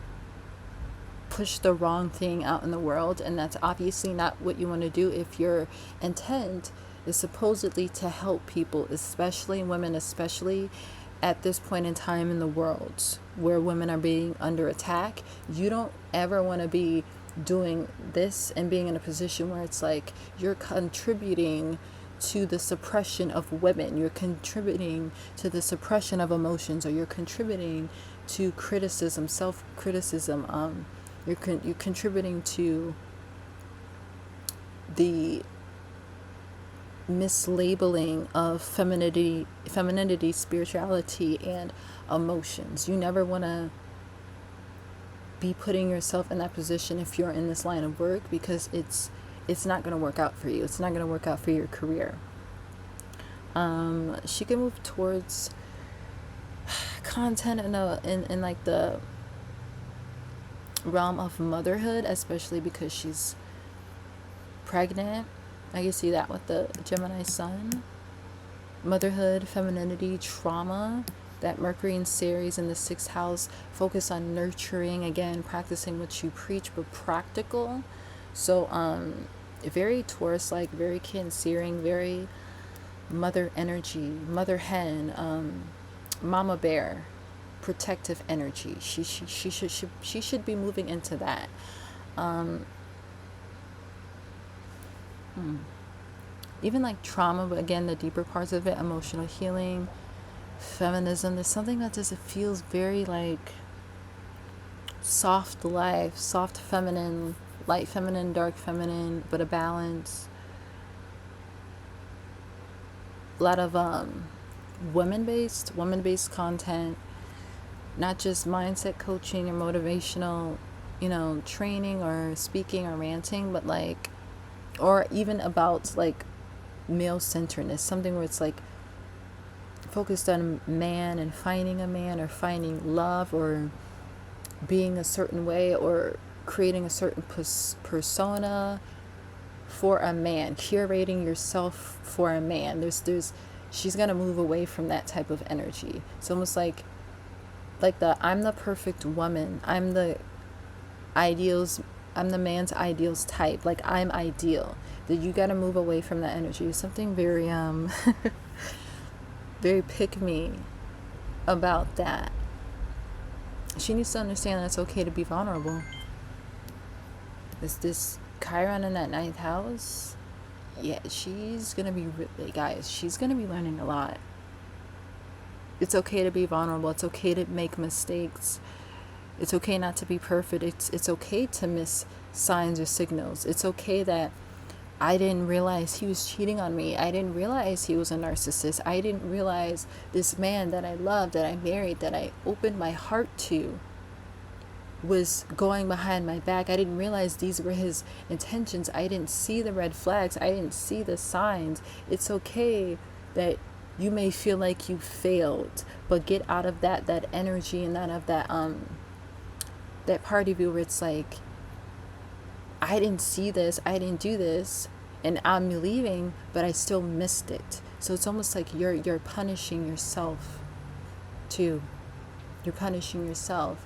push the wrong thing out in the world, and that's obviously not what you want to do if your intent is supposedly to help people, especially women, especially at this point in time in the world where women are being under attack. You don't ever want to be doing this and being in a position where it's like you're contributing to the suppression of women, you're contributing to the suppression of emotions, or you're contributing to criticism, self-criticism. You're contributing to the mislabeling of femininity, spirituality, and emotions. You never want to be putting yourself in that position if you're in this line of work, because it's not going to work out for you. It's not going to work out for your career. She can move towards content in like the realm of motherhood, especially because she's pregnant. I can see that with the Gemini sun. Motherhood, femininity, trauma. That Mercury in Ceres in the 6th house, focus on nurturing, again, practicing what you preach, but practical. So very Taurus-like, very Cancerian, very mother energy, mother hen, mama bear, protective energy. She should be moving into that. Even like trauma, but again, the deeper parts of it, emotional healing, feminism. There's something that just, it feels very like soft life, soft feminine, light feminine, dark feminine, but a balance. A lot of women-based content, not just mindset coaching or motivational, training or speaking or ranting, but like, or even about like male-centeredness, something where it's like focused on man and finding a man, or finding love, or being a certain way, or creating a certain persona for a man, curating yourself for a man. She's gonna move away from that type of energy. It's almost like I'm the perfect woman, I'm the man's ideals type, like I'm ideal. That you gotta move away from that energy. Something very very pick me about that. She needs to understand that it's okay to be vulnerable. This Chiron in that 9th house, yeah, she's gonna be she's gonna be learning a lot. It's okay to be vulnerable. It's okay to make mistakes. It's okay not to be perfect. It's okay to miss signs or signals. It's okay that I didn't realize he was cheating on me. I didn't realize he was a narcissist. I didn't realize this man that I loved, that I married, that I opened my heart to, was going behind my back. I didn't realize these were his intentions. I didn't see the red flags. I didn't see the signs. It's okay that you may feel like you failed, but get out of that energy, and out of that part of you where it's like, I didn't see this, I didn't do this, and I'm leaving, but I still missed it. So it's almost like you're punishing yourself too. You're punishing yourself.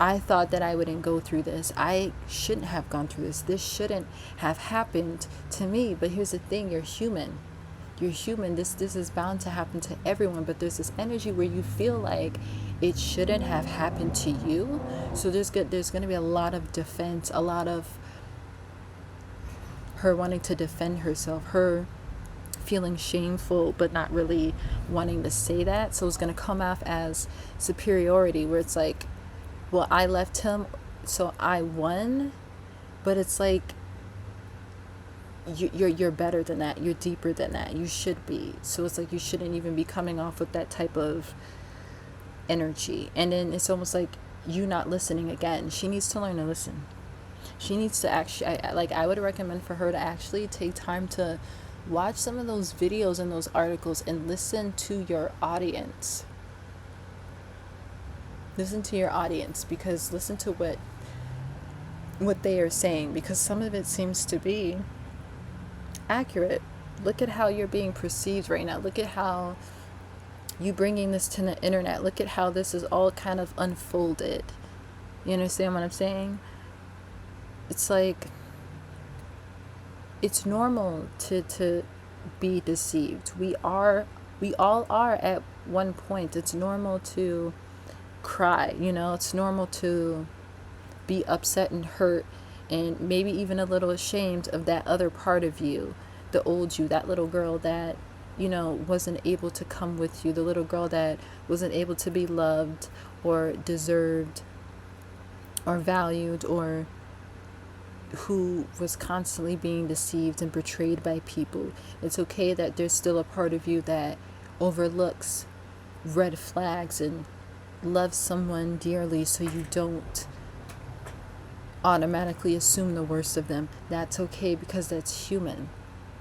I thought that I wouldn't go through this. I shouldn't have gone through this. This shouldn't have happened to me. But here's the thing, you're human. You're human. This is bound to happen to everyone, but there's this energy where you feel like it shouldn't have happened to you. So there's going to be a lot of defense, a lot of her wanting to defend herself, her feeling shameful but not really wanting to say that. So it's going to come off as superiority, where it's like, well, I left him, so I won. But it's like, you're better than that. You're deeper than that. You should be. So it's like you shouldn't even be coming off with that type of energy. And then it's almost like you not listening again. She needs to learn to listen. She needs to actually, I would recommend for her to actually take time to watch some of those videos and those articles and listen to your audience. Listen to your audience, because listen to what they are saying, because some of it seems to be accurate. Look at how you're being perceived right now. Look at how you bringing this to the internet. Look at how this is all kind of unfolded. You understand what I'm saying? It's like, it's normal to be deceived. We all are at one point. It's normal to cry, it's normal to be upset and hurt, and maybe even a little ashamed of that other part of you, the old you, that little girl that wasn't able to come with you, the little girl that wasn't able to be loved or deserved or valued, or who was constantly being deceived and betrayed by people. It's okay that there's still a part of you that overlooks red flags and loves someone dearly, so you don't automatically assume the worst of them. That's okay, because that's human.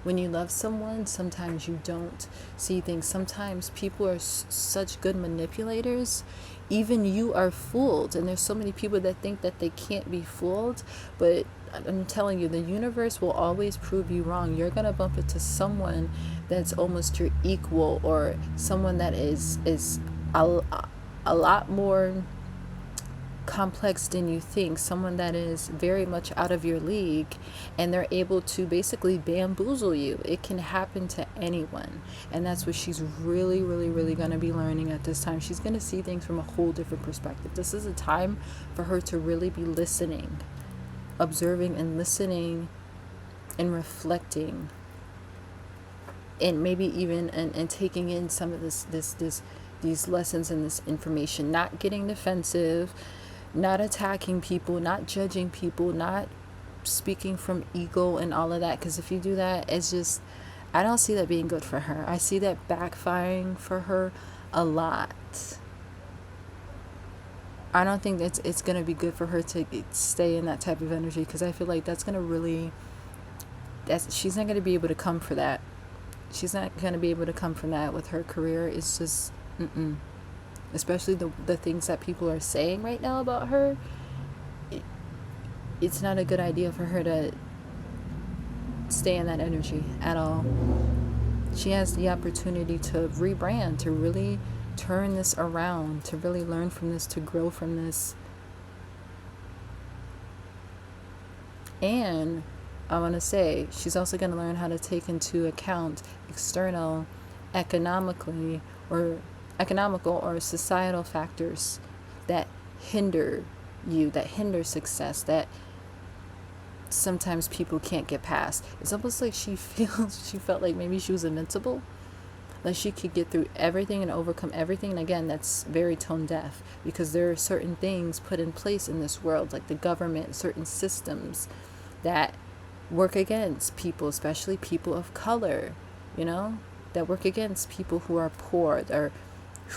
When you love someone, sometimes you don't see things. Sometimes people are such good manipulators. Even you are fooled. And there's so many people that think that they can't be fooled. But I'm telling you, the universe will always prove you wrong. You're going to bump into someone that's almost your equal, or someone that is a lot more complex than you think, someone that is very much out of your league, and they're able to basically bamboozle you. It can happen to anyone, and that's what she's really, really, really going to be learning at this time. She's going to see things from a whole different perspective. This is a time for her to really be listening, observing and listening and reflecting, and maybe even and taking in some of these lessons and this information, not getting defensive, not attacking people, not judging people, not speaking from ego and all of that. Because if you do that, it's just, I don't see that being good for her. I see that backfiring for her a lot. I don't think it's going to be good for her to stay in that type of energy, because I feel like that's going to really, she's not going to be able to come for that. She's not going to be able to come from that with her career. It's just, especially the things that people are saying right now about her. It's not a good idea for her to stay in that energy at all. She has the opportunity to rebrand, to really turn this around, to really learn from this, to grow from this. And I want to say, she's also going to learn how to take into account external economical or societal factors that hinder you, that hinder success, that sometimes people can't get past. It's almost like she felt like maybe she was invincible, like she could get through everything and overcome everything. And again, that's very tone deaf, because there are certain things put in place in this world, like the government, certain systems that work against people, especially people of color, that work against people who are poor, or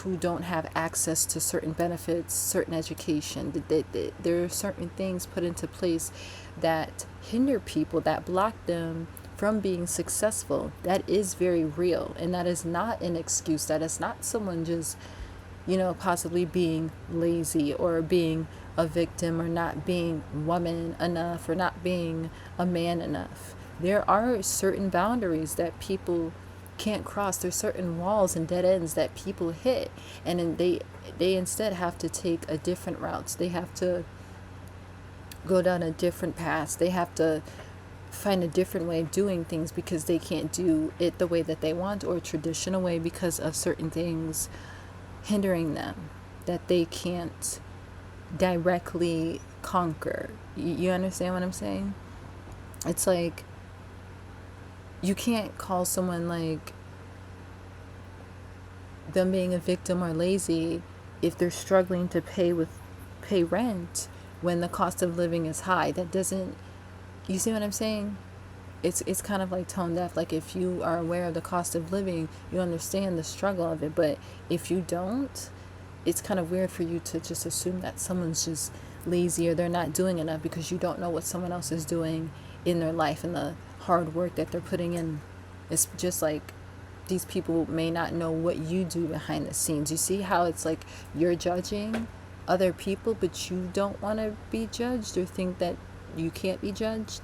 who don't have access to certain benefits, certain education. There are certain things put into place that hinder people, that block them from being successful. That is very real, and that is not an excuse. That is not someone just, possibly being lazy, or being a victim, or not being woman enough, or not being a man enough. There are certain boundaries that people can't cross. There's certain walls and dead ends that people hit, and then they instead have to take a different route. They have to go down a different path. They have to find a different way of doing things because they can't do it the way that they want, or a traditional way, because of certain things hindering them that they can't directly conquer. You understand what I'm saying? It's like, you can't call someone like them being a victim or lazy if they're struggling to pay rent when the cost of living is high. That doesn't, you see what I'm saying? It's kind of like tone deaf. Like, if you are aware of the cost of living, you understand the struggle of it. But if you don't, it's kind of weird for you to just assume that someone's just lazy or they're not doing enough, because you don't know what someone else is doing in their life and the hard work that they're putting in. It's just like, these people may not know what you do behind the scenes. You see how it's like you're judging other people, but you don't want to be judged or think that you can't be judged.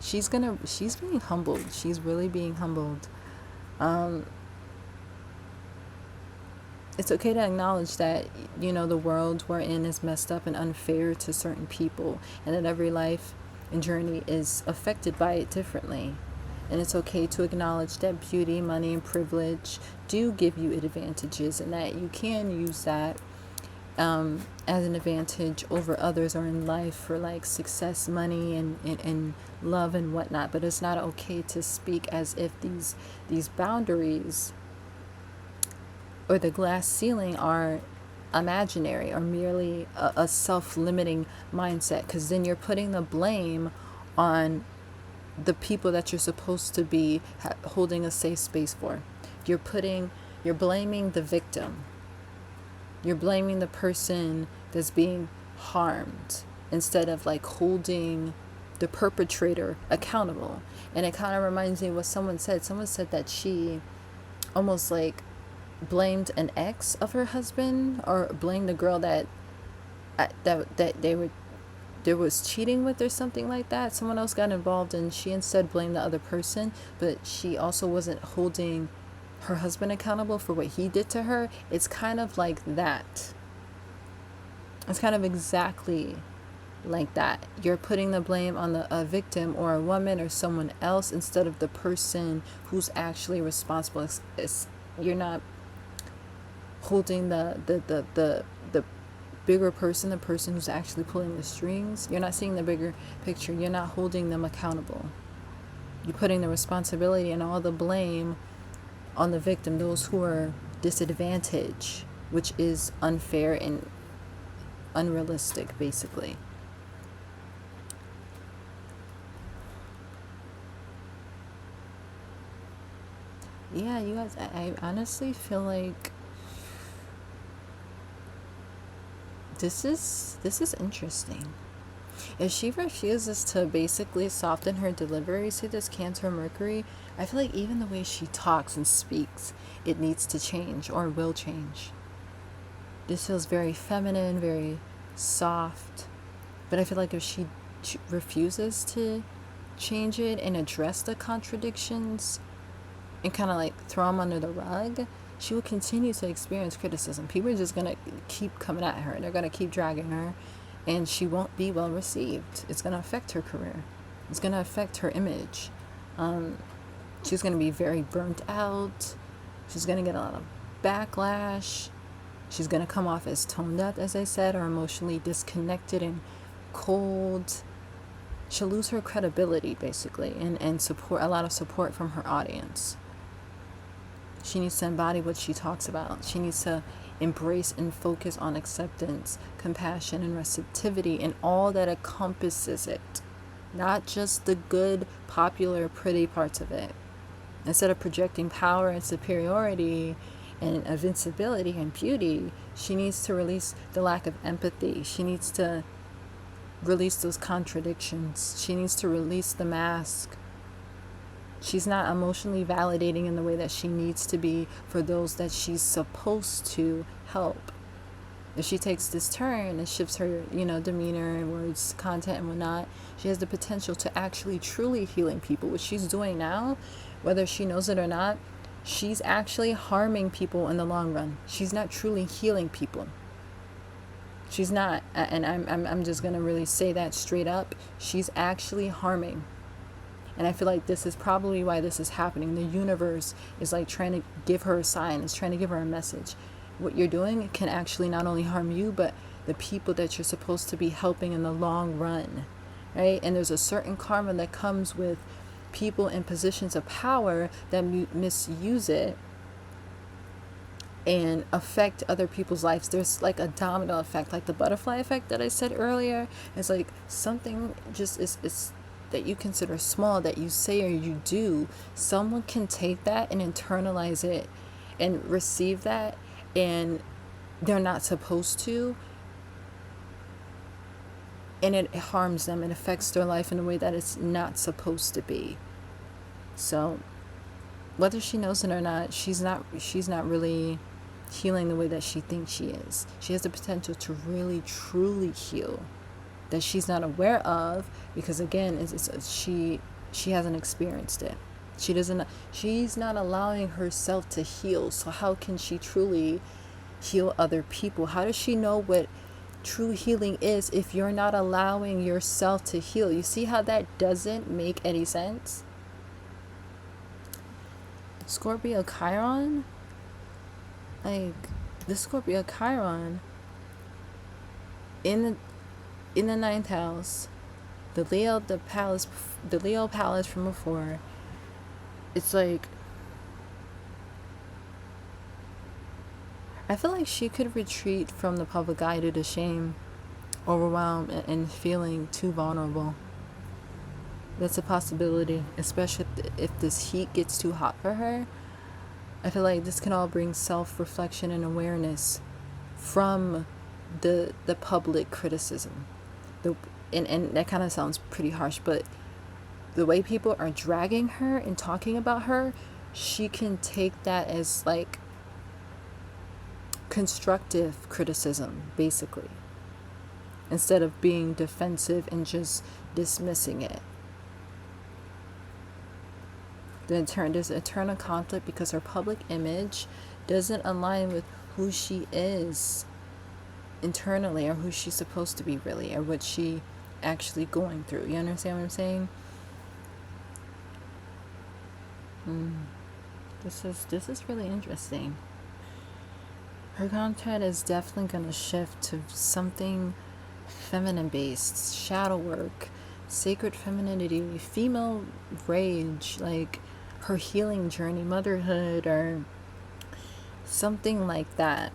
She's being humbled. She's really being humbled. It's okay to acknowledge that, the world we're in is messed up and unfair to certain people, and that every life and journey is affected by it differently. And it's okay to acknowledge that beauty, money, and privilege do give you advantages, and that you can use that as an advantage over others, or in life, for like success, money, and love and whatnot. But it's not okay to speak as if these boundaries or the glass ceiling are imaginary, or merely a self-limiting mindset, because then you're putting the blame on the people that you're supposed to be holding a safe space for. You're blaming the victim. You're blaming the person that's being harmed, instead of like holding the perpetrator accountable. And it kind of reminds me of what someone said. Someone said that she almost like blamed an ex of her husband, or blamed the girl that there was cheating with, or something like that. Someone else got involved, and she instead blamed the other person, but she also wasn't holding her husband accountable for what he did to her. It's kind of like that. It's kind of exactly like that. You're putting the blame on a victim or a woman or someone else, instead of the person who's actually responsible. You're not holding the bigger person, the person who's actually pulling the strings. You're not seeing the bigger picture. You're not holding them accountable. You're putting the responsibility and all the blame on the victim, those who are disadvantaged, which is unfair and unrealistic, basically. Yeah, you guys, I honestly feel like this is interesting. If she refuses to basically soften her delivery, see this Cancer Mercury, I feel like even the way she talks and speaks, it needs to change, or will change. This feels very feminine, very soft. But I feel like if she refuses to change it and address the contradictions and kind of like throw them under the rug, she will continue to experience criticism. People are just going to keep coming at her. They're going to keep dragging her, and she won't be well received. It's going to affect her career. It's going to affect her image. She's going to be very burnt out. She's going to get a lot of backlash. She's going to come off as tone deaf, as I said, or emotionally disconnected and cold. She'll lose her credibility, basically, and support, a lot of support from her audience. She needs to embody what she talks about. She needs to embrace and focus on acceptance, compassion, and receptivity, and all that encompasses it. Not just the good, popular, pretty parts of it. Instead of projecting power and superiority and invincibility and beauty, she needs to release the lack of empathy. She needs to release those contradictions. She needs to release the mask. She's not emotionally validating in the way that she needs to be for those that she's supposed to help. If she takes this turn and shifts her, demeanor and words, content and whatnot, she has the potential to actually truly healing people, which she's doing now whether she knows it or not, she's actually harming people in the long run. She's not truly healing people. She's not, and I'm just gonna really say that straight up. She's actually harming. And I feel like this is probably why this is happening. The universe is like trying to give her a sign, it's trying to give her a message. What you're doing can actually not only harm you, but the people that you're supposed to be helping in the long run, right? And there's a certain karma that comes with people in positions of power that misuse it and affect other people's lives. There's like a domino effect, like the butterfly effect that I said earlier. It's like something just is that you consider small, that you say or you do, someone can take that and internalize it and receive that, and they're not supposed to, and it harms them. It affects their life in a way that it's not supposed to be. So whether she knows it or not, she's not really healing the way that she thinks she is. She has the potential to really truly heal that she's not aware of, because again, she hasn't experienced it. She's not allowing herself to heal. So how can she truly heal other people? How does she know what true healing is if you're not allowing yourself to heal? You see how that doesn't make any sense? Scorpio Chiron, like the Scorpio Chiron in the ninth house, the Leo palace from before. It's like, I feel like she could retreat from the public eye due to shame, overwhelmed, and feeling too vulnerable. That's a possibility, especially if this heat gets too hot for her. I feel like this can all bring self-reflection and awareness from the public criticism. And that kind of sounds pretty harsh, but the way people are dragging her and talking about her, she can take that as like constructive criticism, basically, instead of being defensive and just dismissing it. There's eternal conflict because her public image doesn't align with who she is internally, or who she's supposed to be really, or what she actually going through. You understand what I'm saying? This is really interesting. Her content is definitely going to shift to something feminine based, shadow work, sacred femininity, female rage, like her healing journey, motherhood, or something like that.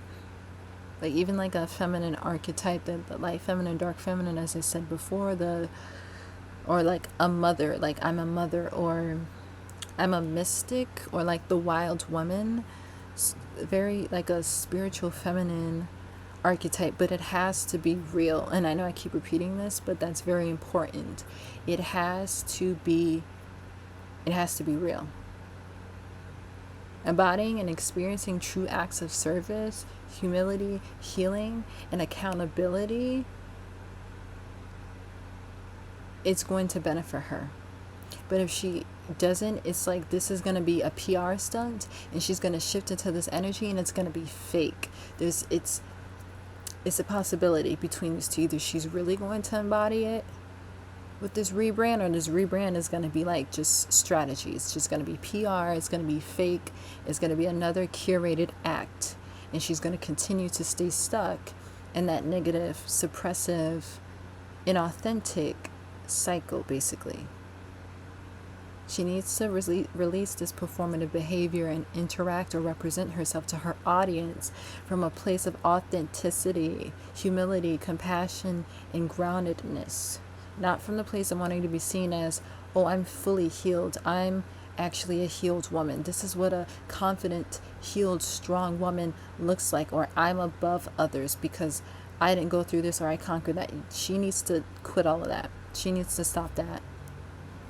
Like even like a feminine archetype, the light feminine, dark feminine, as I said before, or like a mother, like I'm a mother, or I'm a mystic, or like the wild woman, very like a spiritual feminine archetype. But it has to be real, and I know I keep repeating this, but that's very important. It has to be real. Embodying and experiencing true acts of service, humility, healing, and accountability, it's going to benefit her. But if she doesn't, it's like this is going to be a PR stunt, and she's going to shift into this energy, and it's going to be fake. It's a possibility between these two. Either she's really going to embody it with this rebrand, or this rebrand is going to be like just strategy. It's just going to be PR. It's going to be fake. It's going to be another curated act, and she's going to continue to stay stuck in that negative, suppressive, inauthentic cycle, basically. She needs to release this performative behavior and interact or represent herself to her audience from a place of authenticity, humility, compassion, and groundedness. Not from the place of wanting to be seen as, oh, I'm fully healed. I'm actually a healed woman. This is what a confident, healed, strong woman looks like. Or I'm above others because I didn't go through this, or I conquered that. She needs to quit all of that. She needs to stop that.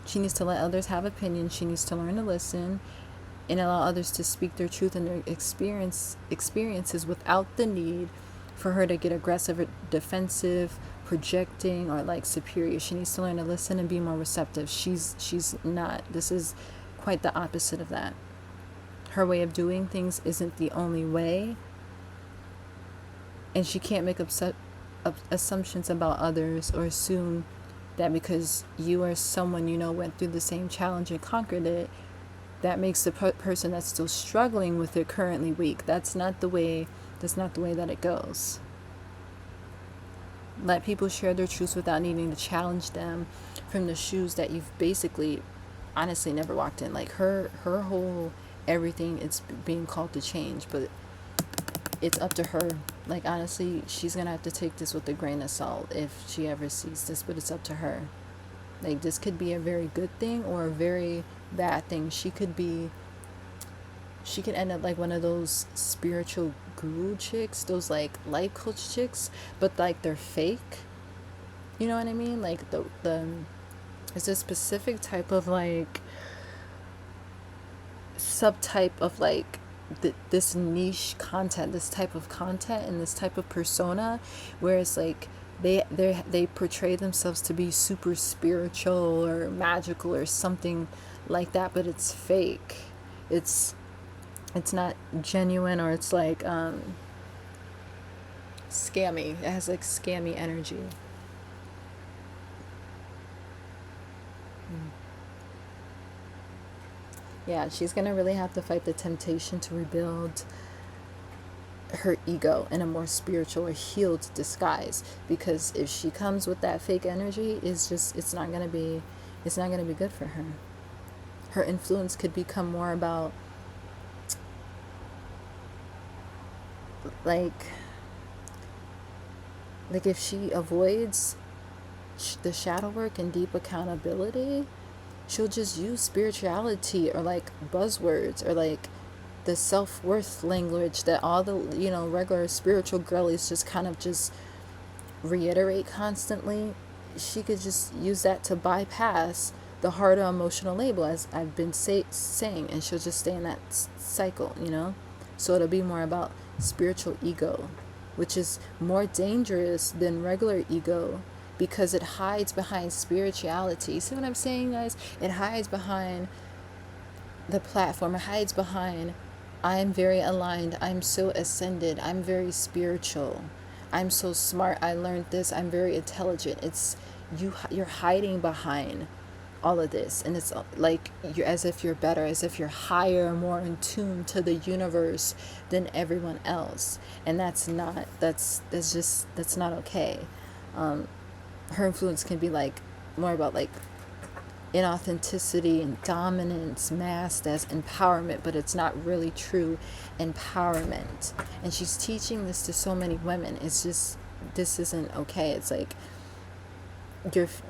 She needs to let others have opinions. She needs to learn to listen and allow others to speak their truth and their experiences without the need for her to get aggressive or defensive, projecting, or like superior. She needs to learn to listen and be more receptive. She's not. This is quite the opposite of that. Her way of doing things isn't the only way, and she can't make assumptions about others or assume that because you are someone went through the same challenge and conquered it, that makes the person that's still struggling with it currently weak. That's not the way that it goes. Let people share their truths without needing to challenge them from the shoes that you've basically honestly never walked in. Like her whole everything, it's being called to change, but it's up to her. Like honestly, she's gonna have to take this with a grain of salt if she ever sees this, but it's up to her. Like this could be a very good thing or a very bad thing. She could end up like one of those spiritual guru chicks, those like life coach chicks, but like they're fake. You know what I mean? Like the it's a specific type of like subtype of like this niche content, this type of content and this type of persona, where it's like they portray themselves to be super spiritual or magical or something like that, but it's fake. It's not genuine, or it's like scammy. It has like scammy energy. Yeah, she's gonna really have to fight the temptation to rebuild her ego in a more spiritual or healed disguise, because if she comes with that fake energy, it's not gonna be good for her. Her influence could become more about like if she avoids the shadow work and deep accountability, she'll just use spirituality or like buzzwords or like the self-worth language that all the regular spiritual girlies just kind of just reiterate constantly. She could just use that to bypass the harder emotional label, as I've been saying, and she'll just stay in that cycle, so it'll be more about spiritual ego, which is more dangerous than regular ego because it hides behind spirituality. See what I'm saying, guys? It hides behind the platform. It hides behind, I'm very aligned, I'm so ascended, I'm very spiritual, I'm so smart, I learned this, I'm very intelligent. It's you're hiding behind all of this, and it's like you're as if you're better, as if you're higher, more in tune to the universe than everyone else, and that's not okay. Her influence can be like more about like inauthenticity and dominance masked as empowerment, but it's not really true empowerment. And she's teaching this to so many women. It's just, this isn't okay. It's like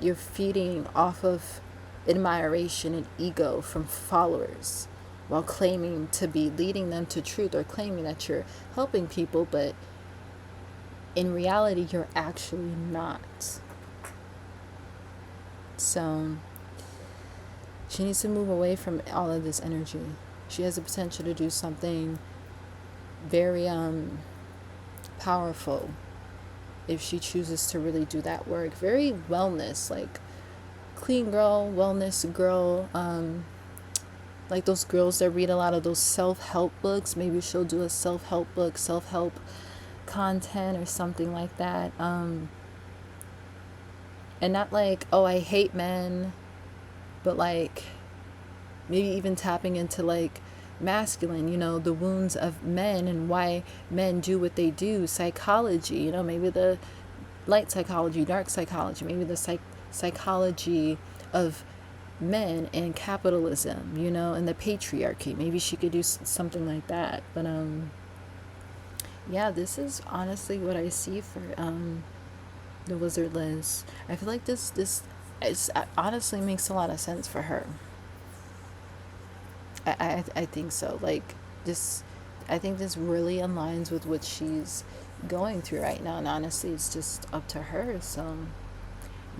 you're feeding off of admiration and ego from followers while claiming to be leading them to truth, or claiming that you're helping people, but in reality you're actually not. So she needs to move away from all of this energy. She has the potential to do something very powerful if she chooses to really do that work. Very wellness, like clean girl, wellness girl, like those girls that read a lot of those self-help books. Maybe she'll do a self-help book, self-help content or something like that. And not like, oh, I hate men, but like maybe even tapping into like masculine, the wounds of men and why men do what they do, psychology, maybe the light psychology, dark psychology, maybe the psychology of men and capitalism, and the patriarchy. Maybe she could do something like that. But yeah, this is honestly what I see for the Wizard Liz. I feel like this honestly makes a lot of sense for her. I think so. Like this, I think this really aligns with what she's going through right now, and honestly it's just up to her. So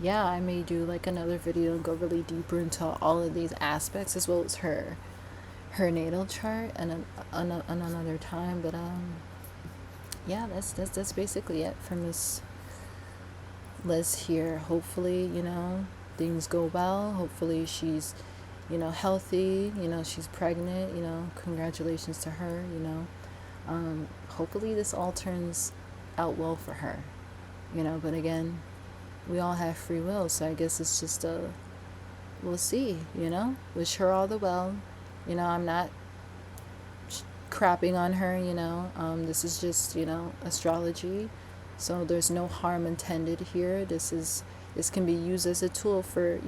yeah, I may do like another video and go really deeper into all of these aspects, as well as her natal chart, and another time. But yeah, that's basically it from Miss Liz here. Hopefully things go well. Hopefully she's healthy. She's pregnant. Congratulations to her. Hopefully this all turns out well for her. But again, we all have free will, so I guess it's just we'll see. Wish her all the well. I'm not crapping on her. This is just astrology, so there's no harm intended here. This can be used as a tool for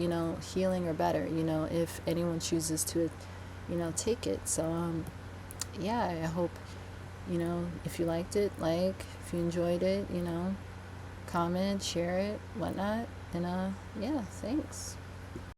healing or better, if anyone chooses to take it. So yeah, I hope if you liked it, if you enjoyed it, comment, share it, whatnot. And yeah, thanks.